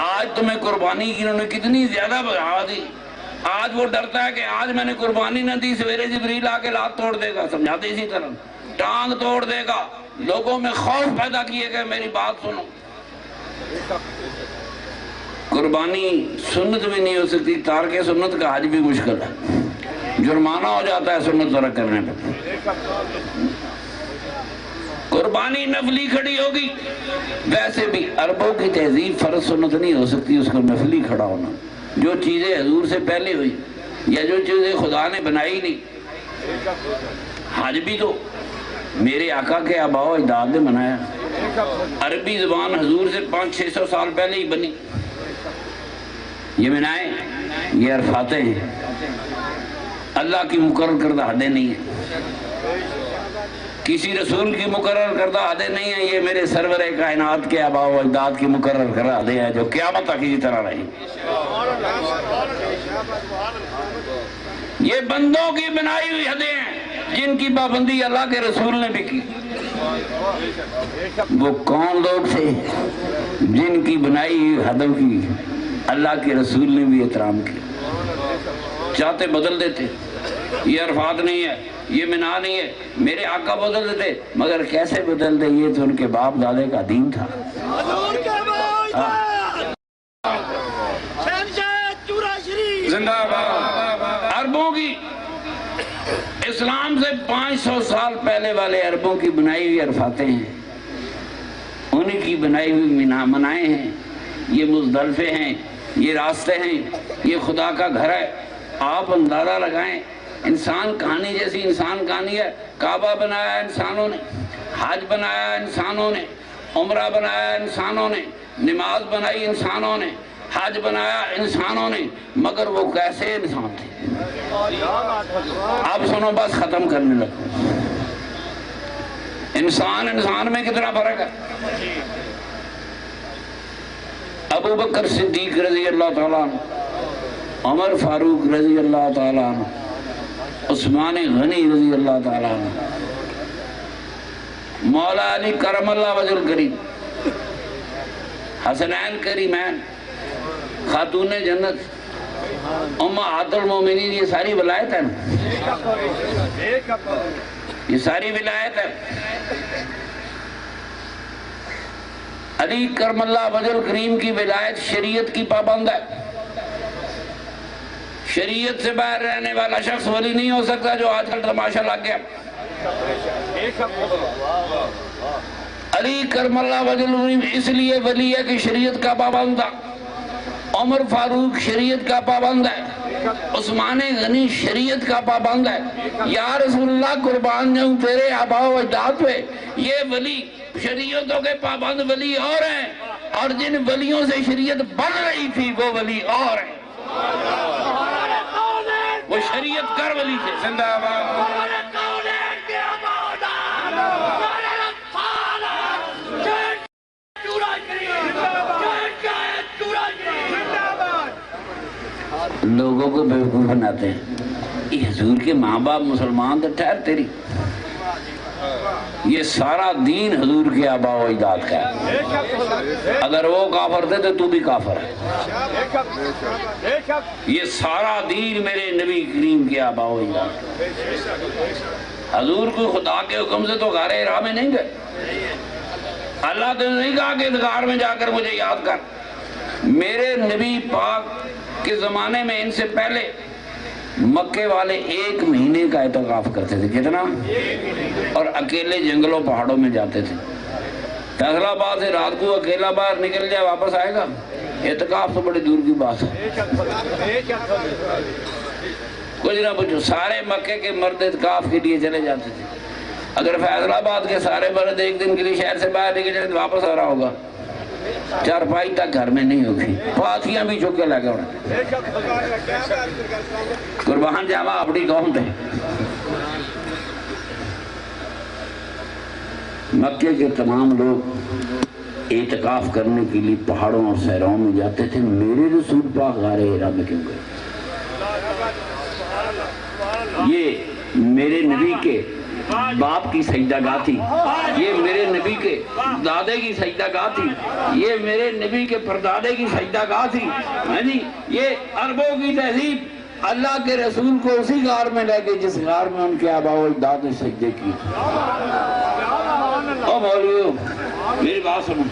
آج تمہیں قربانی کی انہوں نے کتنی زیادہ بڑھا دی. آج وہ ڈرتا ہے کہ آج میں نے قربانی نہ دی, سویرے جبریل آ کے لات توڑ دے گا. سمجھاتے اسی طرح ٹانگ توڑ دے گا. لوگوں میں خوف پیدا کیے گئے. میری بات سنو, قربانی سنت بھی نہیں ہو سکتی. تارک سنت کا حج بھی مشکل ہے. جرمانہ ہو جاتا ہے سنت ترک کرنے پر. قربانی نفلی کھڑی ہوگی. ویسے بھی عربوں کی تہذیب فرض سنت نہیں ہو سکتی, اس کو نفلی کھڑا ہونا. جو چیزیں حضور سے پہلے ہوئی یا جو چیزیں خدا نے بنائی نہیں. حج بھی تو میرے آقا کے آباء و اجداد نے بنایا. عربی زبان حضور سے 500-600 سال پہلے ہی بنی. یہ بنائیں, یہ عرفاتیں ہیں. اللہ کی مقرر کردہ حدیں نہیں ہیں, کسی رسول کی مقرر کردہ حدیں نہیں ہیں. یہ میرے سرور کائنات کے آباء و اجداد کی مقرر کردہ حدیں ہیں جو قیامت تک اسی طرح رہیں. یہ بندوں کی بنائی ہوئی حدیں ہیں جن کی پابندی اللہ کے رسول نے بھی کی. وہ کون لوگ تھے جن کی بنائی ہوئی حدوں کی اللہ کے رسول نے بھی احترام کیا. چاہتے بدل دیتے. یہ عرفات نہیں ہے, یہ منا نہیں ہے. میرے آقا بدل دیتے, مگر کیسے بدل دے, یہ تو ان کے باپ دادے کا دین تھا. زندہ باد. عربوں کی اسلام سے 500 سال پہلے والے عربوں کی بنائی ہوئی عرفاتیں ہیں, انہی کی بنائی ہوئی منائیں ہیں. یہ مزدلفے ہیں, یہ راستے ہیں, یہ خدا کا گھر ہے. آپ اندازہ لگائیں, انسان کہانی جیسی انسان کہانی ہے. کعبہ بنایا انسانوں نے, حج بنایا انسانوں نے, عمرہ بنایا انسانوں نے, نماز بنائی انسانوں نے, حج بنایا انسانوں نے. مگر وہ کیسے انسان تھے؟ اب سنو, بس ختم کرنے لگو. انسان میں کتنا فرق ہے. ابو بکر صدیق رضی اللہ تعالیٰ عنہ, عمر فاروق رضی اللہ تعالیٰ عنہ, عثمان غنی رضی اللہ تعالیٰ عنہ, مولا علی کرم اللہ وجہ الکریم, حسنین کریمین, خاتون جنت امہات المومنین، یہ ساری ولایت ہے نا، یہ ساری ولایت ہے۔ علی کرم اللہ وجہ کریم کی ولایت شریعت کی پابند ہے۔ شریعت سے باہر رہنے والا شخص ولی نہیں ہو سکتا، جو آج کل تماشا لگ گیا۔ علی کرم اللہ وجہ کریم اس لیے ولی ہے کہ شریعت کا پابند تھا۔ عمر فاروق شریعت کا پابند ہے، عثمان غنی شریعت کا پابند ہے۔ یا رسول اللہ قربان جاؤں تیرے آباء و اجداد پہ، یہ ولی شریعتوں کے پابند ولی اور ہیں، اور جن ولیوں سے شریعت بن رہی تھی وہ ولی اور ہیں، وہ شریعت کر ولی تھے۔ زندہ آباد۔ لوگوں کو بیوقوف بناتے ہیں، یہ حضور کے ماں باپ مسلمان تو ٹھہر تیری، یہ سارا دین حضور کے آباء و اجداد کا ہے، اگر وہ کافر تھے تو تو بھی کافر ہے۔ یہ سارا دین میرے نبی کریم کے آباء و اجداد کا۔ حضور کو خدا کے حکم سے تو غار حرا میں نہیں گئے، اللہ تو نہیں کہا کہ غار میں جا کر مجھے یاد کر۔ میرے نبی پاک کے زمانے میں ان سے پہلے مکے والے 1 مہینے کا اعتکاف کرتے تھے۔ کتنا؟ اور اکیلے جنگلوں پہاڑوں میں جاتے تھے۔ فیصلہ آباد سے رات کو اکیلا باہر نکل جائے واپس آئے گا؟ اعتکاف تو بڑی دور کی بات ہے۔ کچھ نہ پوچھو، سارے مکے کے مرد اعتکاف کے لیے چلے جاتے تھے۔ اگر فیصلہ آباد کے سارے مرد ایک دن کے لیے شہر سے باہر نکل جائے تو واپس آ رہا ہوگا، چارپائی تک گھر میں نہیں ہوگی، پاتیاں بھی چک کے لگے ہونے۔ قربان جاوا اپنی قوم تھے۔ مکے کے تمام لوگ اعتکاف کرنے کے لیے پہاڑوں اور صحراؤں میں جاتے تھے، میرے رسول پاک غار حرا میں کیوں گئے؟ یہ میرے نبی کے باپ کی سجدہ گاہ تھی، یہ میرے نبی کے دادے کی سجدہ گاہ تھی، یہ میرے نبی کے پردادے کی سجدہ گاہ تھی۔ یہ عربوں کی تہذیب اللہ کے رسول کو اسی غار میں لے گئے جس غار میں ان کے آباء و اجداد نے سجدے کی۔ او مولیو میری بات سنو،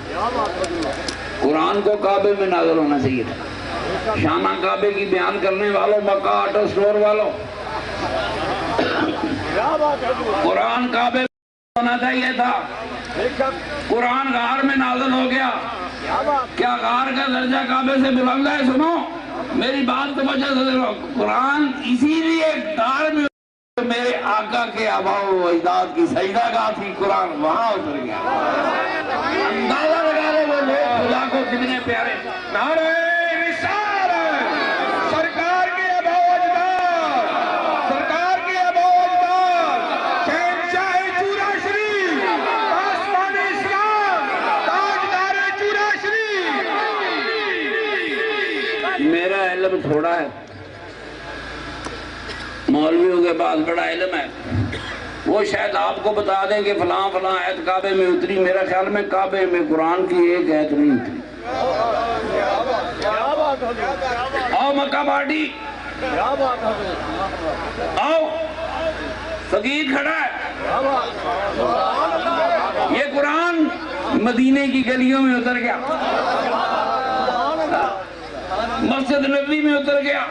قرآن کو کعبے میں نازل ہونا چاہیے تھا۔ شانہ کعبے کی بیان کرنے والوں، مکہ آٹو سٹور والوں، قرآن کعبے میں ہونا چاہیے تھا۔ قرآن غار میں نازل ہو گیا، کیا غار کا درجہ کعبے سے بلند ہے؟ سنو میری بات توجہ سے سنو، قرآن اسی لیے غار میں میرے آقا کے آباء و اجداد کی سجدہ گاہ تھی، قرآن وہاں اتر گیا۔ اندازہ لگا لے وہ لوگ خدا کو کتنے پیارے۔ نعرہ رسالت، سرکار کے آباء و اجداد، سرکار کے آباء و اجداد، شہنشاہ چورا شریف، آسمان اسلام، تاجدار چورا شریف۔ میرا علم تھوڑا ہے، مولویوں کے پاس بڑا علم ہے، وہ شاید آپ کو بتا دیں کہ فلاں فلاں آیت کعبے میں اتری، میرا خیال میں کعبے میں قرآن کی ایک آیت نہیں اتری۔ آؤ مکہ پارٹی، آؤ، فقیر کھڑا ہے، یہ قرآن مدینے کی گلیوں میں اتر گیا، مسجد نبوی میں اتر گیا،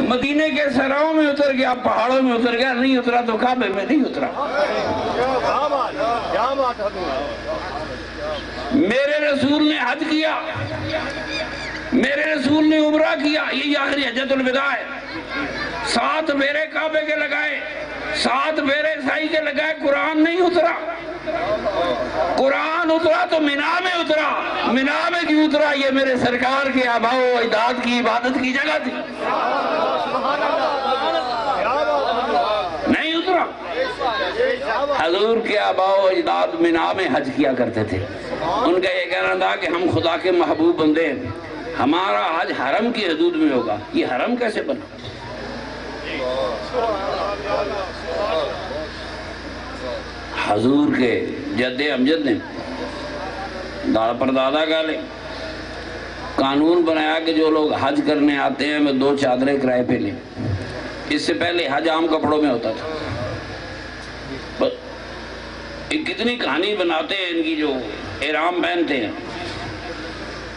مدینے کے صحراؤں میں اتر گیا، پہاڑوں میں اتر گیا، نہیں اترا تو کعبے میں نہیں اترا۔ میرے رسول نے حج کیا، میرے رسول نے عمرہ کیا، یہ آخری حجۃ الوداع ہے۔ 7 پھیرے کعبے کے لگائے، 7 پھیرے سائی کے لگائے، قرآن نہیں اترا۔ قرآن اترا تو مینا میں اترا، مینا میں کیوں اترا؟ یہ میرے سرکار کے آباء و اجداد کی عبادت کی جگہ تھی، نہیں اترا۔ حضور کے آباء و اجداد مینا میں حج کیا کرتے تھے، ان کا یہ کہنا تھا کہ ہم خدا کے محبوب بندے ہیں، ہمارا حج حرم کی حدود میں ہوگا۔ یہ حرم کیسے بنا؟ حضور کے جد امجد نے دادا پر دادا گالے قانون بنایا کہ جو لوگ حج کرنے آتے ہیں وہ 2 چادریں کرائے پہ لیں. اس سے پہلے حج عام کپڑوں میں ہوتا تھا. کتنی کہانی بناتے ہیں ان کی جو احرام پہنتے ہیں.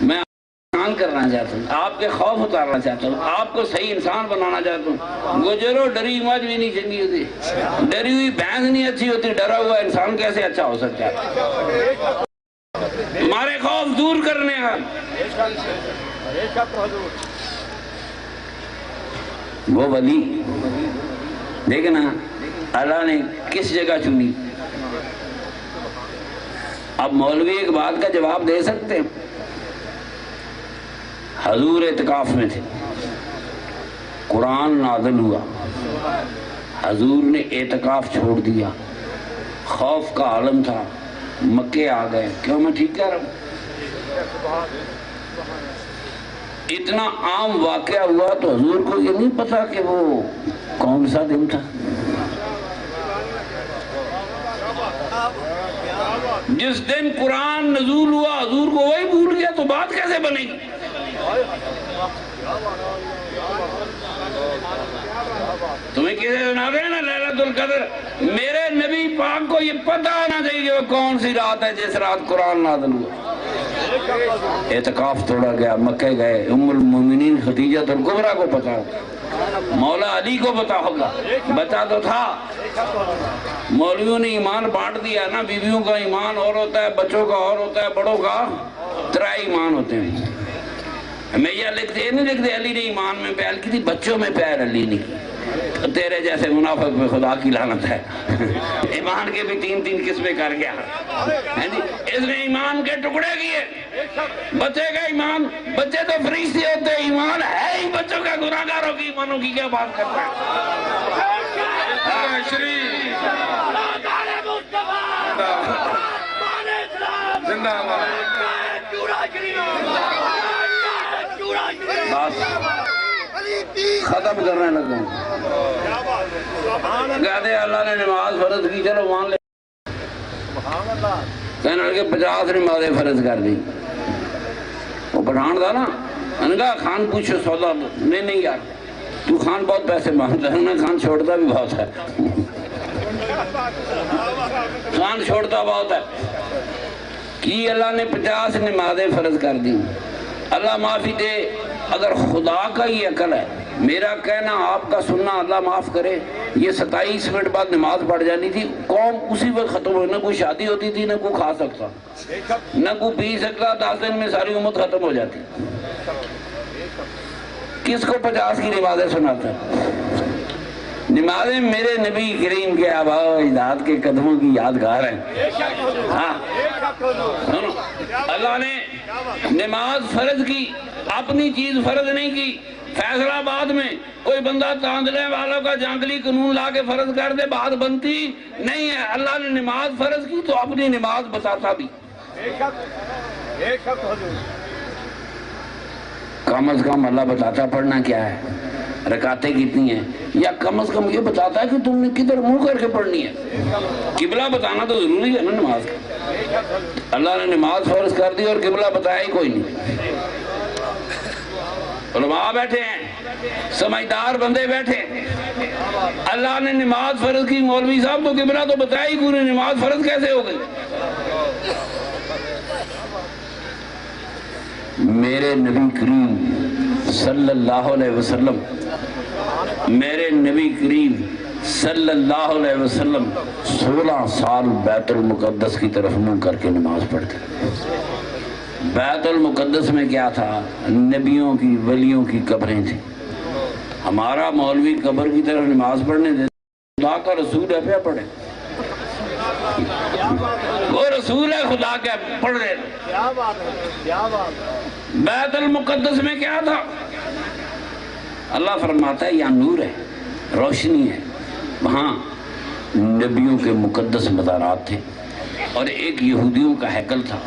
میں آسان کرنا چاہتا ہوں, آپ کے خوف اتارنا چاہتا ہوں, آپ کو صحیح انسان بنانا چاہتا ہوں. گجرو ڈری مجھ بھی نہیں چنگی ہوتی, ڈری ہوئی بھینس نہیں اچھی ہوتی, ڈرا ہوا انسان کیسے اچھا ہو سکتا ہے؟ ہمارے خوف دور کرنے کا. وہ ولی دیکھیں نا اللہ نے کس جگہ چنی. اب مولوی ایک بات کا جواب دے سکتے ہیں. حضور اعتکاف میں تھے, قرآن نازل ہوا, حضور نے اعتکاف چھوڑ دیا, خوف کا عالم تھا, مکے آ گئے. کیوں میں ٹھیک کہہ رہا ہوں؟ اتنا عام واقعہ ہوا تو حضور کو یہ نہیں پتا کہ وہ کون سا دن تھا. جس دن قرآن نزول ہوا حضور کو وہی بھول گیا تو بات کیسے بنے گی؟ تمہیں کسے سنا دے نا لیلۃ القدر, میرے نبی پاک کو یہ پتہ ہونا چاہیے کہ وہ کون سی رات ہے جس رات قرآن نازل ہوا. اعتکاف توڑا گیا, مکے گئے. ام المومنین خدیجہ الکبریٰ کو پتا ہوگا, مولا علی کو پتا ہوگا, بتا تو تھا. مولویوں نے ایمان بانٹ دیا نا, بیویوں کا ایمان اور ہوتا ہے, بچوں کا اور ہوتا ہے, بڑوں کا 3 ایمان ہوتے ہیں. ہمیں یہ نہیں لکھتے علی نے ایمان میں پہل کی تھی, بچوں میں پہل علی نے کی. تیرے جیسے منافق میں خدا کی لعنت ہے, ایمان کے بھی 3 قسمیں کر گیا. اس نے ایمان کے ٹکڑے کیے. بچے کا ایمان, بچے تو فرشتے ہوتے ہیں, ایمان ہے ہی بچوں کا. گناہگاروں کی ایمانوں کی کیا بات کرتا ہے؟ ختم کرنے لگا. کہتے ہیں اللہ نے نماز فرض کی, چلو مان لے. کہنے لگے 50 نمازیں فرض کر دی. وہ پٹھان تھا نا, انہوں نے کہا خان پوچھو سودا. نہیں یار, تو خان بہت پیسے مانگتا ہے. انہیں خان چھوڑتا بھی بہت ہے, خان چھوڑتا بہت ہے. کہ اللہ نے 50 نمازیں فرض کر دی. اللہ معافی دے, اگر خدا کا ہی عقل ہے, میرا کہنا آپ کا سننا, اللہ معاف کرے, یہ 27 منٹ بعد نماز پڑھ جانی تھی. قوم اسی وقت ختم ہو, نہ کوئی شادی ہوتی تھی, نہ کوئی کھا سکتا, نہ کوئی پی سکتا. 10 دن میں ساری امت ختم ہو جاتی. کس کو 50 کی نمازیں سناتا ہے؟ نمازیں میرے نبی کریم کے آباء و اجداد کے قدموں کی یادگار ہیں. ہاں اللہ نے نماز فرض کی, اپنی چیز فرض نہیں کی. فیصلہ آباد میں کوئی بندہ تاندلے والوں کا جانگلی قانون لا کے فرض کر دے, بات بنتی نہیں ہے. اللہ نے نماز فرض کی تو اپنی نماز بتاتا بھی. کم از کم اللہ بتاتا پڑھنا کیا ہے, رکعتیں کتنی ہیں, یا کم از کم یہ بتاتا ہے کہ تم نے کدھر منہ کر کے پڑھنی ہے. قبلہ بتانا تو ضروری ہے نا نماز کا. اللہ نے نماز فرض کر دی اور قبلہ بتایا ہی کوئی نہیں. علماء بیٹھے ہیں, سمجھدار بندے بیٹھے. اللہ نے نماز فرض کی, مولوی صاحب تو قبلہ تو بتایا ہی کوئی نہیں, نماز فرض کیسے ہو گئی؟ میرے نبی کریم صلی اللہ علیہ وسلم, میرے نبی کریم صلی اللہ علیہ وسلم 16 سال بیت المقدس کی طرف منہ کر کے نماز پڑھتے. بیت المقدس میں کیا تھا؟ نبیوں کی, ولیوں کی قبریں تھیں. ہمارا مولوی قبر کی طرف نماز پڑھنے دے, خدا کا رسول ہے پہ پڑھے, وہ رسول ہے خدا کے, پڑھ رہے. بیت المقدس میں کیا تھا؟ اللہ فرماتا ہے یا نور ہے, روشنی ہے. وہاں نبیوں کے مقدس مزارات تھے اور ایک یہودیوں کا ہیکل تھا.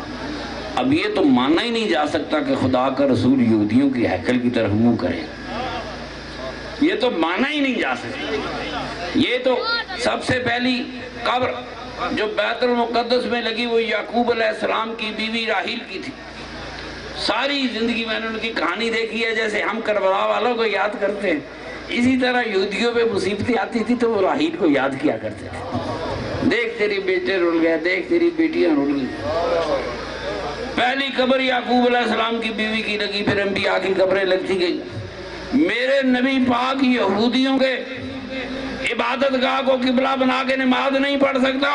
اب یہ تو مانا ہی نہیں جا سکتا کہ خدا کا رسول یہودیوں کی ہیکل کی طرف منہ کرے, یہ تو مانا ہی نہیں جا سکتا. یہ تو سب سے پہلی قبر جو بیت المقدس میں لگی وہ یعقوب علیہ السلام کی بیوی راحیل کی تھی. ساری زندگی میں نے ان کی کہانی دیکھی ہے، جیسے ہم کربلا والوں کو یاد کرتے ہیں اسی طرح یہودیوں پہ مصیبتیں آتی تھی تو وہ راحیل کو یاد کیا کرتے تھے۔ دیکھ تیری بیٹے رول گئے، دیکھ تیری بیٹیاں رول گئی۔ پہلی قبر یعقوب علیہ السلام کی بیوی کی لگی، پھر انبیاء کی قبریں لگتی گئی۔ میرے نبی پاک یہودیوں کے عبادت گاہ کو قبلہ بنا کے نماز نہیں پڑھ سکتا،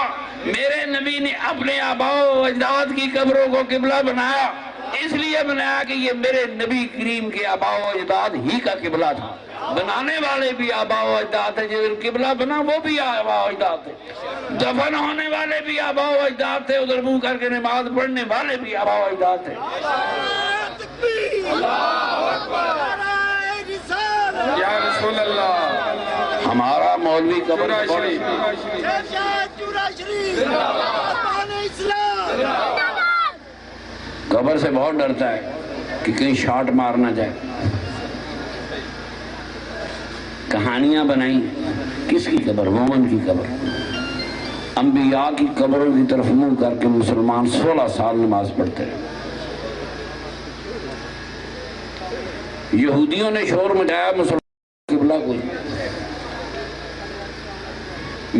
میرے نبی نے اپنے آباء و اجداد کی قبروں کو قبلہ بنایا، اس لیے بنایا کہ یہ میرے نبی کریم کے آباء و اجداد ہی کا قبلہ تھا۔ بنانے والے بھی آباء و اجداد ہیں، جو قبلہ بنا وہ بھی آباء و اجداد تھے، دفن ہونے والے بھی آباء و اجداد تھے، ادھر منہ کر کے نماز پڑھنے والے بھی آباء و اجداد تھے۔ یا رسول اللہ، ہمارا مولوی قبر قبر سے بہت ڈرتا ہے کہ کہیں شاٹ مار نہ جائے۔ کہانیاں بنائیں، کس کی قبر؟ مومن کی قبر۔ انبیاء کی قبروں کی طرف منہ کر کے مسلمان 16 سال نماز پڑھتے رہے۔ یہودیوں نے شور مچایا مسلمان قبلہ کوئی،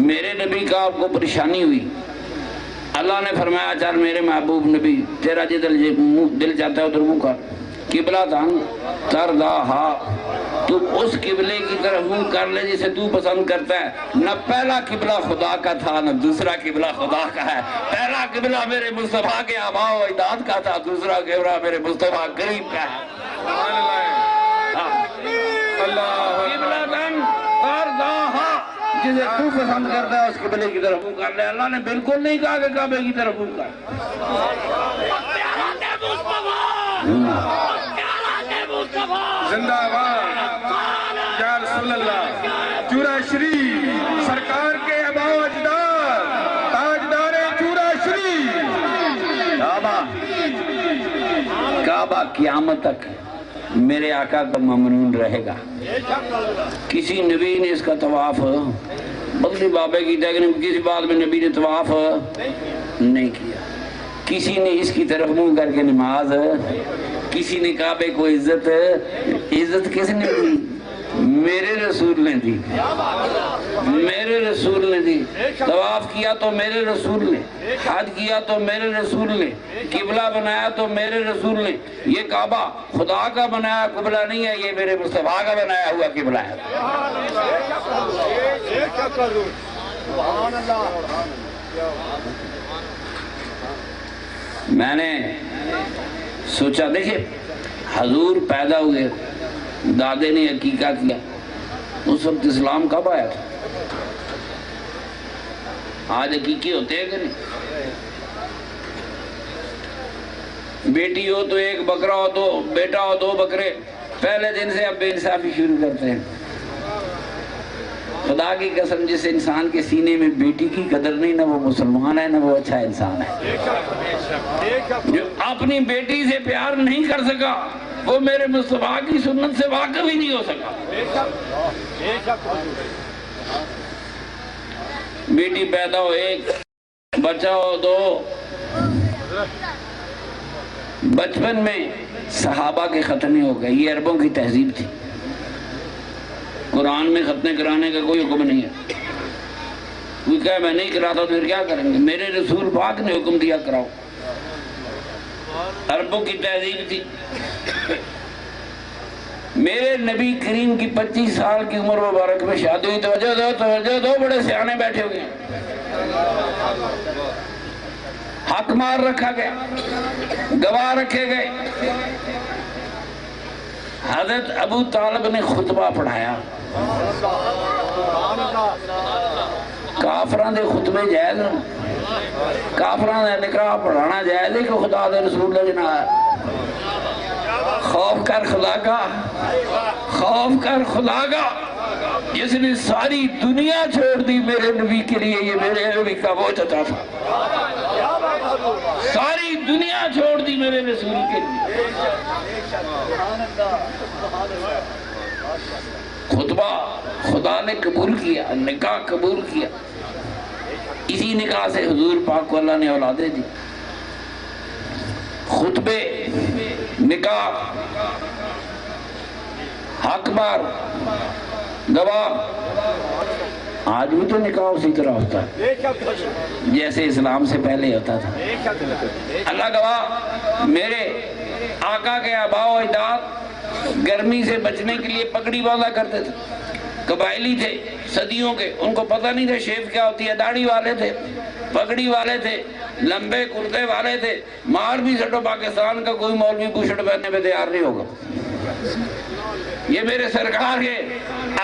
میرے نبی کا آپ کو پریشانی ہوئی، اللہ نے فرمایا چل میرے محبوب نبی تیرا جدھر دل چاہتا ہے ادھر منہ کر، قبلہ ترداہا، تو اس قبلے کی طرف منہ کر لے جسے تو پسند کرتا ہے۔ نہ پہلا قبلہ خدا کا تھا نہ دوسرا قبلہ خدا کا ہے، پہلا قبلہ میرے مصطفیٰ کے آباء و اجداد کا تھا، دوسرا قبلہ میرے مصطفیٰ کریم کا ہے۔ قبلہ ترداہا، جسے تو پسند کرتا ہے اس قبلے کی طرف منہ کر لے۔ اللہ نے بالکل نہیں کہا کہ کعبے کی طرف منہ کر۔ زندہ آباد یا رسول اللہ، چورا شریف سرکار کے آباء و اجداد، تاجدار چورا شریف۔ کعبہ قیامت تک میرے آقا کا ممنون رہے گا۔ کسی نبی نے اس کا طواف بدلی بابے کی دیکھنے کسی بات میں نبی نے طواف نہیں کیا، کسی نے اس کی طرف منہ کر کے نماز، کسی نے کعبے کو عزت کس نے دی؟ میرے رسول نے دی، میرے رسول نے دی۔ طواف کیا تو میرے رسول نے، حج کیا تو میرے رسول نے، قبلہ بنایا تو میرے رسول نے۔ یہ کعبہ خدا کا بنایا قبلہ نہیں ہے، یہ میرے مصطفیٰ کا بنایا ہوا قبلہ ہے۔ میں نے سوچا دیکھیں حضور پیدا ہوئے، دادے نے عقیقہ کیا، اس وقت اسلام کب آیا تھا؟ آج عقیقے ہوتے ہیں کہ نہیں؟ بیٹی ہو تو ایک بکرا ہو، تو بیٹا ہو 2 بکرے، پہلے دن سے اب بے انصافی شروع کرتے ہیں۔ خدا کی قسم جس انسان کے سینے میں بیٹی کی قدر نہیں، نہ وہ مسلمان ہے نہ وہ اچھا انسان ہے۔ جو اپنی بیٹی سے پیار نہیں کر سکا وہ میرے مصطفیٰ کی سنت سے واقف ہی نہیں ہو سکا۔ بیٹی پیدا ہو 1، بچہ ہو 2۔ بچپن میں صحابہ کے ختنے ہو گئے، یہ عربوں کی تہذیب تھی۔ قرآن میں ختنے کرانے کا کوئی حکم نہیں ہے، کوئی کہے میں نہیں کراتا تو پھر کیا کریں گے؟ میرے رسول پاک نے حکم دیا کراؤ۔ عربوں کی تہذیب تھی۔ میرے نبی کریم کی 25 سال کی عمر مبارک میں شادی ہوئی۔ توجہ دو، بڑے سیانے بیٹھے ہوئے ہیں۔ حق مار رکھا گیا، گواہ رکھے گئے۔ حضرت ابو طالب نے خطبہ پڑھایا۔ کافران دے خطبے جائز، کافران دے نکاح پڑھانا جائز ہے کہ خدا دے رسول نے جنا ہے؟ خوف کر خدا کا، خوف کر خدا کا، جس نے ساری دنیا چھوڑ دی میرے نبی کے لیے۔ یہ میرے نبی کا وہ چچا تھا، ساری دنیا چھوڑ دی میرے رسول کے لیے۔ خطبہ خدا نے قبول کیا، نکاح قبول کیا۔ اسی نکاح سے حضور پاک کو اللہ نے اولادیں دی۔ خطبے، نکاح، حق بار، گواہ، آج بھی تو نکاح اسی طرح ہوتا ہے جیسے اسلام سے پہلے ہوتا تھا۔ اللہ گواہ، میرے آقا کے آباء و اجداد گرمی سے بچنے کے لیے پگڑی باندھا کرتے تھے، قبائلی تھے صدیوں کے، ان کو پتہ نہیں تھا شیف کیا ہوتی ہے، داڑھی والے تھے، پگڑی والے تھے، لمبے کرتے والے تھے، مار بھی سٹو پاکستان کا کوئی مولوی بوشٹ پہننے پہ تیار نہیں ہوگا۔ یہ میرے سرکار کے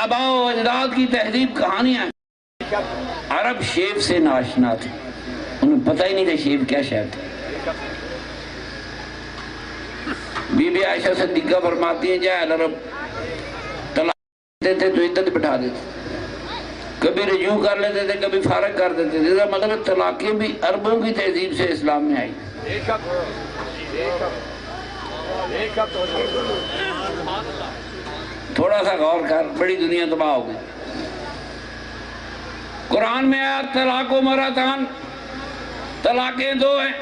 آباء و اجداد کی تہذیب کہانیاں ہیں۔ عرب شیف سے ناشنا تھے، انہیں پتہ ہی نہیں تھا شیف کیا شے تھا۔ بی بی عائشہ صدیقہ فرماتی ہیں جاہل عرب طلاق دیتے تھے تو عدت بٹھا دیتے، کبھی رجوع کر لیتے تھے، کبھی فارغ کر دیتے تھے۔ اس کا مطلب طلاقیں بھی عربوں کی تہذیب سے اسلام میں آئی۔ تھوڑا سا غور کر، بڑی دنیا تباہ ہو گئی۔ قرآن میں آیا طلاق و مراتان، طلاقیں دو ہیں۔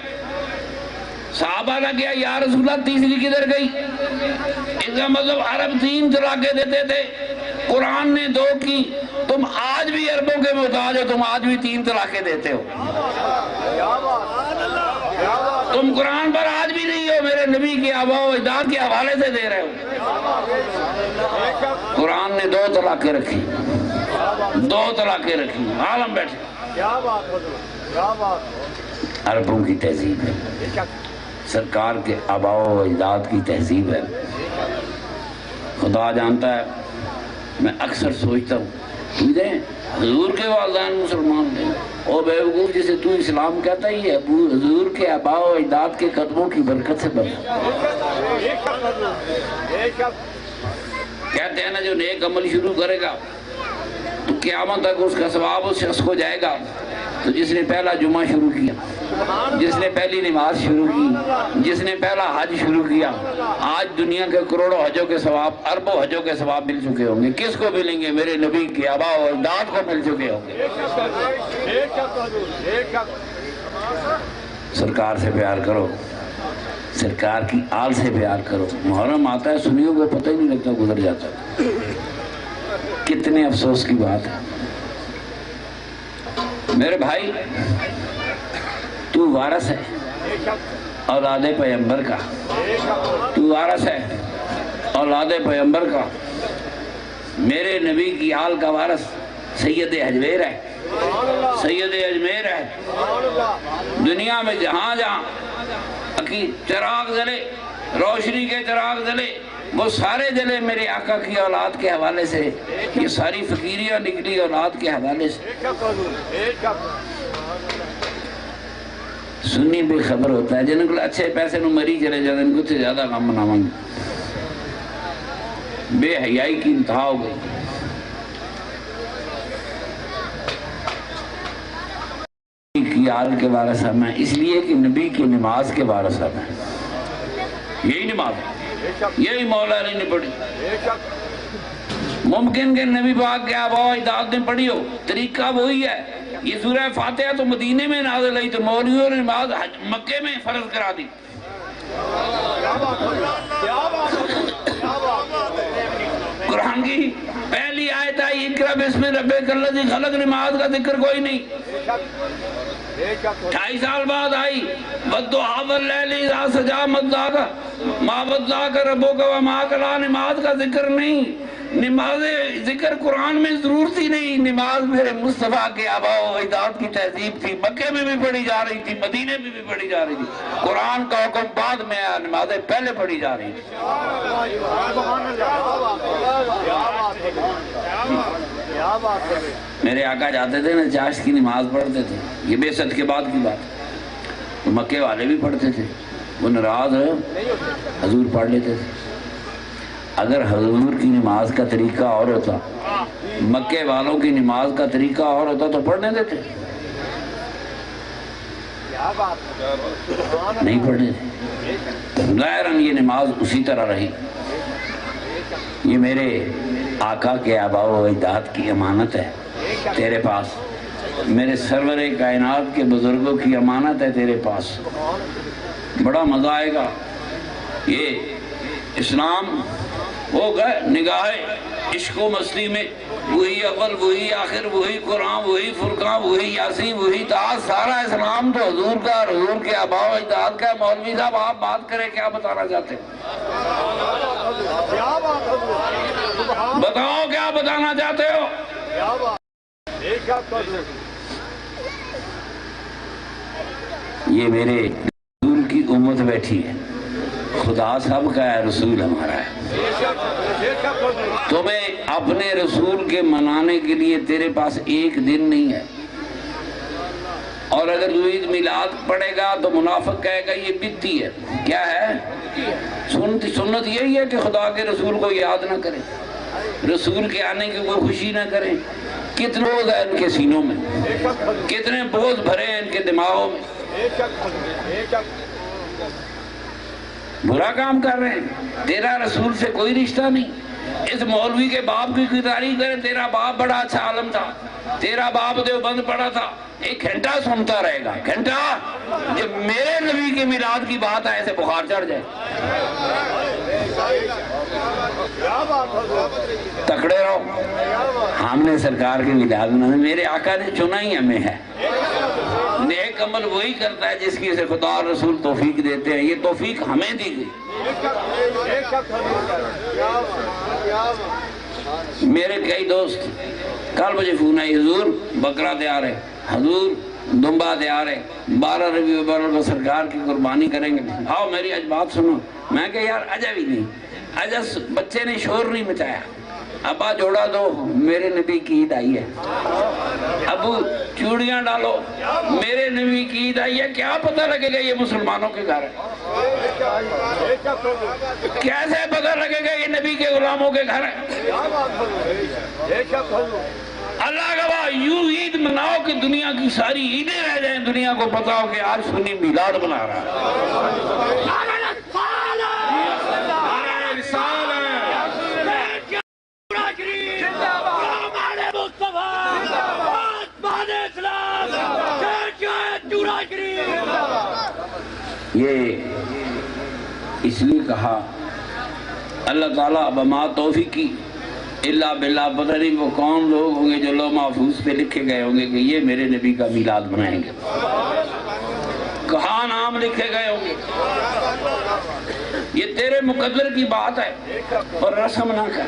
صحابہ نے کیا یا رسول اللہ تیسری کدھر گئی؟ اس کا مطلب عرب 3 طلاقیں دیتے تھے، قرآن نے 2 کی، تم آج بھی عربوں کے محتاج ہو، تم آج بھی 3 طلاقیں دیتے ہو۔ تم قرآن پر آج بھی نہیں ہو، میرے نبی کے آباء و اجداد کے حوالے سے دے رہے ہو۔ قرآن نے 2 طلاقیں رکھی، 2 طلاقیں رکھی، عالم بیٹھے۔ عربوں کی تہذیب ہے، سرکار کے آباء و اجداد کی تہذیب ہے۔ خدا جانتا ہے، میں اکثر سوچتا ہوں حضور کے والدین مسلمان تھے، او بے وقوف جسے تو اسلام کہتا ہی ہے، حضور کے آباء و اجداد کے قدموں کی برکت سے بنا۔ کہتے ہیں نا جو نیک عمل شروع کرے گا تو قیامت تک اس کا ثواب اس شخص کو جائے گا۔ تو جس نے پہلا جمعہ شروع کیا، جس نے پہلی نماز شروع کی، جس نے پہلا حج شروع کیا، آج دنیا کے کروڑوں حجوں کے ثواب، اربوں حجوں کے ثواب مل چکے ہوں گے۔ کس کو ملیں گے؟ میرے نبی کے آباء و اجداد کو مل چکے ہوں گے۔ سرکار سے پیار کرو، سرکار کی آل سے پیار کرو۔ محرم آتا ہے، سنیوں کو پتہ ہی نہیں لگتا، گزر جاتا ہے۔ کتنے افسوس کی بات ہے میرے بھائی، تو وارث ہے اولاد پیغمبر کا، تو وارث ہے اولاد پیغمبر کا۔ میرے نبی کی آل کا وارث سید اجمیر ہے، سید اجمیر ہے۔ دنیا میں جہاں جہاں چراغ جلے، روشنی کے چراغ جلے، وہ سارے جلے میرے آقا کی اولاد کے حوالے سے۔ یہ ساری فقیریاں نکلی اولاد کے حوالے سے۔ سنی بے خبر ہوتا ہے، جن کو اچھے پیسے نو مری چلے جاتے ہیں، ان کو سے زیادہ غم مناواں گے۔ بے حیائی کی انتہا ہو گئی۔ کی آل کے وارث ہم ہیں، اس لیے کہ نبی کی نماز کے وارث ہم ہیں۔ یہی نماز ہے، یہی مولا علی نے پڑھی۔ ممکن کہ نبی پاک کے آباء و اجداد نے پڑھی ہو، طریقہ وہی ہے۔ یہ سورہ فاتحہ تو مدینے میں نازل ہوئی، تو مولویوں نے نماز مکے میں فرض کرا دی۔ قرآن کی پہلی آیت آئی اقرأ بسم ربک الذی خلق، نماز کا ذکر کوئی نہیں۔ 2.5 سال بعد آئی والضحیٰ واللیل اذا سجیٰ ما ودعک ربک وما قلیٰ، نماز کا ذکر نہیں۔ نماز ذکر قرآن میں ضرورت ہی نہیں۔ نماز میرے مصطفیٰ کے آباء و اجداد کی تہذیب تھی، مکے میں بھی پڑھی جا رہی تھی، مدینے میں بھی پڑھی جا رہی تھی۔ قرآن کا حکم بعد میں آیا، نمازیں پہلے پڑھی جا رہی تھی۔ میرے آقا جاتے تھے نا چاشت کی نماز پڑھتے تھے، یہ بعثت کے بعد کی بات، تو مکے والے بھی پڑھتے تھے، وہ ناراض ہے حضور پڑھ لیتے تھے۔ اگر حضور کی نماز کا طریقہ اور ہوتا، مکے والوں کی نماز کا طریقہ اور ہوتا تو پڑھنے دیتے، نہیں پڑھنے تھے۔ ظاہراً یہ نماز اسی طرح رہی۔ یہ میرے آقا کے آباء و اجداد کی امانت ہے تیرے پاس، میرے سرور کائنات کے بزرگوں کی امانت ہے تیرے پاس۔ بڑا مزہ آئے گا. یہ اسلام ہو گئے نگاہ عشق و مستی میں، وہی اول وہی آخر وہی قرآن وہی فرقان وہی یاسین وہی تاج، سارا اسلام تو حضور کا اور حضور کے آباء و اجداد کا. مولوی صاحب آپ بات کریں، کیا بتانا چاہتے ہیں؟ بتاؤ کیا بتانا چاہتے ہو؟ یہ میرے رسول کی امت بیٹھی ہے، خدا سب کا ہے، رسول ہمارا ہے. تمہیں اپنے رسول کے منانے کے لیے تیرے پاس ایک دن نہیں ہے. اور اگر تو عید میلاد پڑھے گا تو منافق کہے گا یہ بدعتی ہے. کیا ہے؟ سنت یہی ہے کہ خدا کے رسول کو یاد نہ کریں، رسول کے آنے کی کوئی خوشی نہ کریں. کتنے بوجھ ہیں ان کے سینوں میں، کتنے بوجھ بھرے ہیں ان کے دماغوں میں. برا کام کر رہے ہیں. تیرا رسول سے کوئی رشتہ نہیں. اس مولوی کے باپ کی تعریف کرے، تیرا باپ بڑا اچھا عالم تھا، تیرا باپ دیوبند پڑھا تھا. ایک گھنٹہ سنتا رہے گا، گھنٹہ. جب میرے نبی کے میلاد کی بات ہے ایسے بخار چڑھ جائے. تکڑے رہو. ہم نے سرکار کے میلاد میں، میرے آقا نے چنا ہی ہمیں ہے. نیک عمل وہی کرتا ہے جس کی سے خدا اور رسول توفیق دیتے ہیں. یہ توفیق ہمیں دی گئی. میرے کئی دوست کل مجھے فون آئی، حضور بکرا دے آ رہے، حضور دمبا دے آ رہے، 12 ربیع الاول کو سرکار کی قربانی کریں گے، آؤ میری آج بات سنو. میں کہ یار اجا بھی نہیں، اجا بچے نے شور نہیں مچایا. ابا جوڑا دو، میرے نبی کی عید آئی ہے. ابو چوڑیاں ڈالو، میرے نبی کی عید آئی ہے. کیا پتہ لگے گا یہ مسلمانوں کے گھر ہے؟ کیسے پتہ لگے گا یہ نبی کے غلاموں کے گھر ہے؟ اللہ گواہ یوں عید مناؤ کہ دنیا کی ساری عیدیں رہ جائیں، دنیا کو پتا ہو کہ آج سنی میلاد منا رہا ہے. یہ اس لیے کہا اللہ تعالیٰ بما توفیقی الا باللہ. پتہ نہیں وہ کون لوگ ہوں گے جو لوح محفوظ پہ لکھے گئے ہوں گے کہ یہ میرے نبی کا میلاد منائیں گے. کہاں نام لکھے گئے ہوں گے. یہ تیرے مقدر کی بات ہے. اور رسم نہ کر.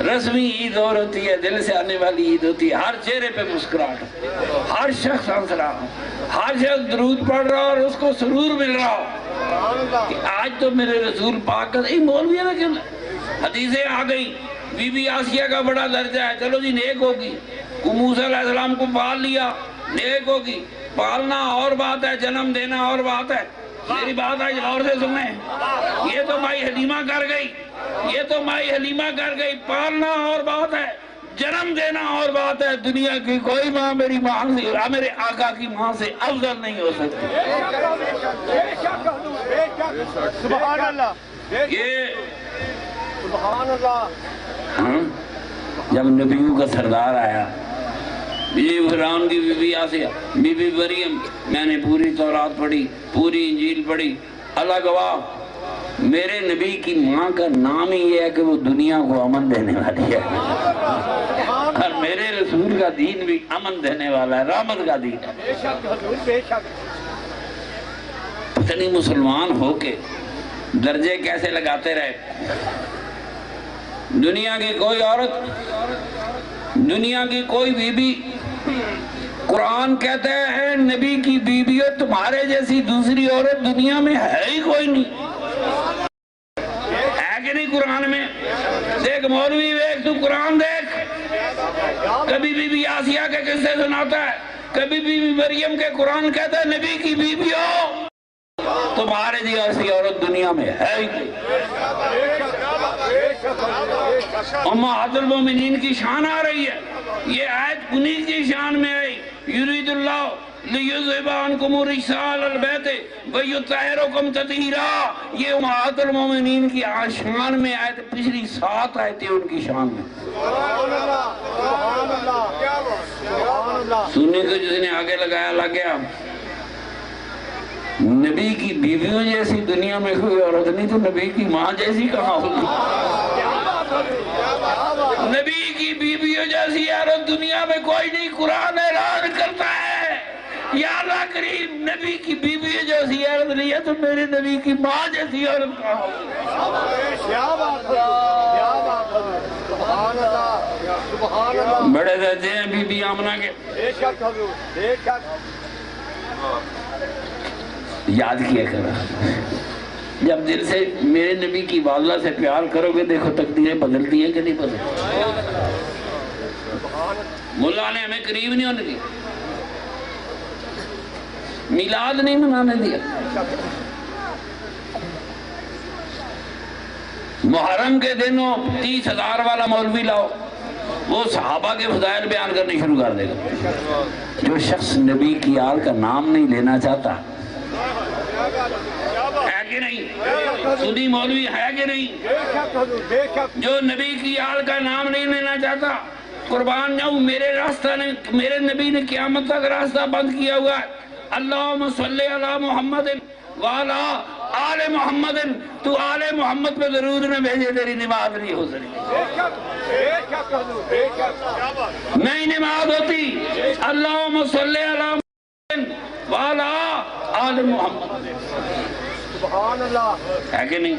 رسمی عید اور ہوتی ہے، دل سے آنے والی عید ہوتی ہے. ہر چہرے پہ مسکراہٹ، ہر شخص ہنس رہا ہو، ہر شخص درود پڑھ رہا اور اس کو سرور مل رہا ہو کہ آج تو میرے رسول پاک کا. مولوی ہے نا کیوں حدیثیں آ گئی. بی بی آسیہ کا بڑا درجہ ہے، چلو جی نیک ہوگی. موسیٰ علیہ السلام کو پال لیا، نیک ہوگی. پالنا اور بات ہے، جنم دینا اور بات ہے. میری بات آج غور سے سنیں. یہ تو مائی حلیمہ کر گئی، یہ تو مائی حلیمہ کر گئی. پالنا اور بات ہے، جنم دینا اور بات ہے. دنیا کی کوئی ماں میری ماں سے، میرے آقا کی ماں سے افضل نہیں ہو سکتی. سبحان اللہ. یہ سبحان اللہ. جب نبیوں کا سردار آیا، بی فرعون کی بی بی آسیہ، بی بی مریم، میں نے پوری تورات پڑھی، پوری انجیل پڑھی. اللہ گواہ میرے نبی کی ماں کا نام ہی یہ ہے کہ وہ دنیا کو امن دینے والی ہے. اور میرے رسول کا دین بھی امن دینے والا ہے، رحمت کا دین ہے. پتہ نہیں مسلمان ہو کے درجے کیسے لگاتے رہے. دنیا کی کوئی عورت، دنیا کی کوئی بی بی، قرآن کہتا ہے نبی کی بیویوں تمہارے جیسی دوسری عورت دنیا میں ہے ہی کوئی نہیں. ہے کہ نہیں قرآن میں؟ دیکھ مولوی دیکھ، تو قرآن دیکھ. کبھی بی بی آسیہ کے قصے سناتا ہے، کبھی بی بی مریم کے. قرآن کہتا ہے نبی کی بیویوں تمہارے جیسی عورت دنیا میں ہے ہی نہیں. امہات المومنین کی شان آ رہی ہے. یہ آیت انہی کی شان میں آئی. یرید اللہ لیذہب عنکم الرجس اہل البیت ویطہرکم تطہیرا. یہ امہات المومنین کی شان میں آیت. پچھلی 7 آیتیں ان کی شان میں. سنی کو جس نے آگے لگایا لگ گیا. نبی کی بیویوں جیسی دنیا میں کوئی عورت نہیں تو نبی کی ماں جیسی کہاں ہوگی؟ نبی کی بیویوں جیسی عورت دنیا میں کوئی نہیں. قرآن اعلان کرتا ہے یا اللہ کریم نبی کی بیویوں جیسی عورت نہیں ہے تو میرے نبی کی ماں جیسی عورت کہاں ہوگی؟ بڑے درجے ہیں بی بی آمنہ کے. یاد کیا کرو جب دل سے میرے نبی کی والدہ سے پیار کرو گے دیکھو تقدیریں بدلتی ہیں کہ نہیں بدلتی. ملا نے ہمیں قریب نہیں ہونے دیا, میلاد نہیں منانے دیا. محرم کے دنوں 30,000 والا مولوی لاؤ وہ صحابہ کے فضائل بیان کرنے شروع کر دے گا. جو شخص نبی کی آل کا نام نہیں لینا چاہتا ہے کہ نہیں؟ سنی مولوی ہے کہ نہیں؟ جو نبی کی آل کا نام نہیں لینا چاہتا, قربان جاؤں میرے نبی نے قیامت تک راستہ بند کیا ہوا ہے. اللہم صلی علی محمد وعلا آل محمد. تو آل محمد پہ درود نہ بھیجے تیری نماز نہیں ہو سکتی. نہیں نماز ہوتی. اللہم صلی علی محمد وعلا آل محمد. ہے کہ نہیں؟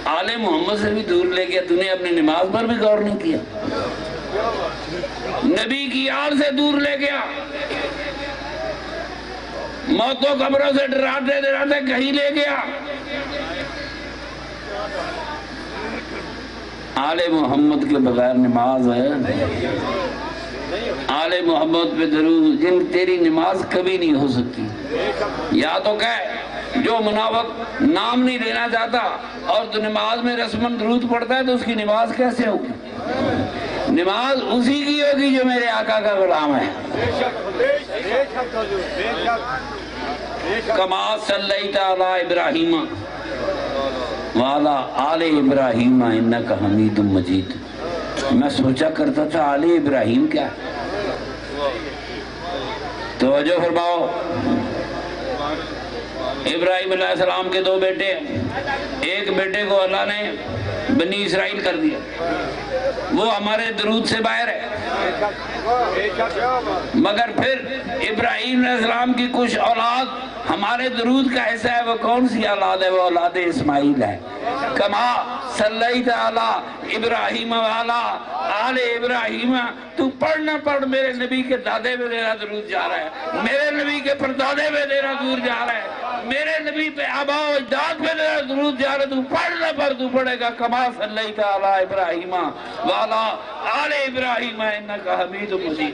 آل محمد سے بھی دور لے گیا. تو نے اپنی نماز پر بھی غور نہیں کیا. نبی کی آل سے دور لے گیا. موت و قبروں سے ڈراتے ڈراتے کہیں لے گیا. آل محمد کے بغیر نماز ہے. آل محمد پہ درود جن تیری نماز کبھی نہیں ہو سکتی. یا تو کہے جو منافق نام نہیں لینا چاہتا اور تو نماز میں رسماً درود پڑھتا ہے تو اس کی نماز کیسے ہوگی؟ نماز اسی کی ہوگی جو میرے آقا کا غلام ہے. کما صلیت علی ابراہیم وعلی آل ابراہیم انک حمید مجید. میں سوچا کرتا تھا آل ابراہیم کیا ہے؟ توجہ فرماؤ. ابراہیم علیہ السلام کے 2 بیٹے, ایک بیٹے کو اللہ نے بنی اسرائیل کر دیا, وہ ہمارے درود سے باہر ہے. مگر پھر ابراہیم علیہ السلام کی کچھ اولاد ہمارے درود کا حصہ ہے. وہ کون سی اولاد ہے؟ وہ اولاد اسماعیل ہے. کما صلیت علی ابراہیم وعلا آل ابراہیم. تو پڑھ نہ پڑھ میرے نبی کے دادے میں میرا درود جا رہا ہے, میرے نبی کے پردادے میں میرا درود جا رہا ہے, میرے نبی پہ آبا و اجداد پہ میرا درود جا رہا ہے. تو پڑھ نہ پڑھ تو پڑھے گا کما صلیت علی ابراہیم وعلا آل ابراہیم انک حمید مجید.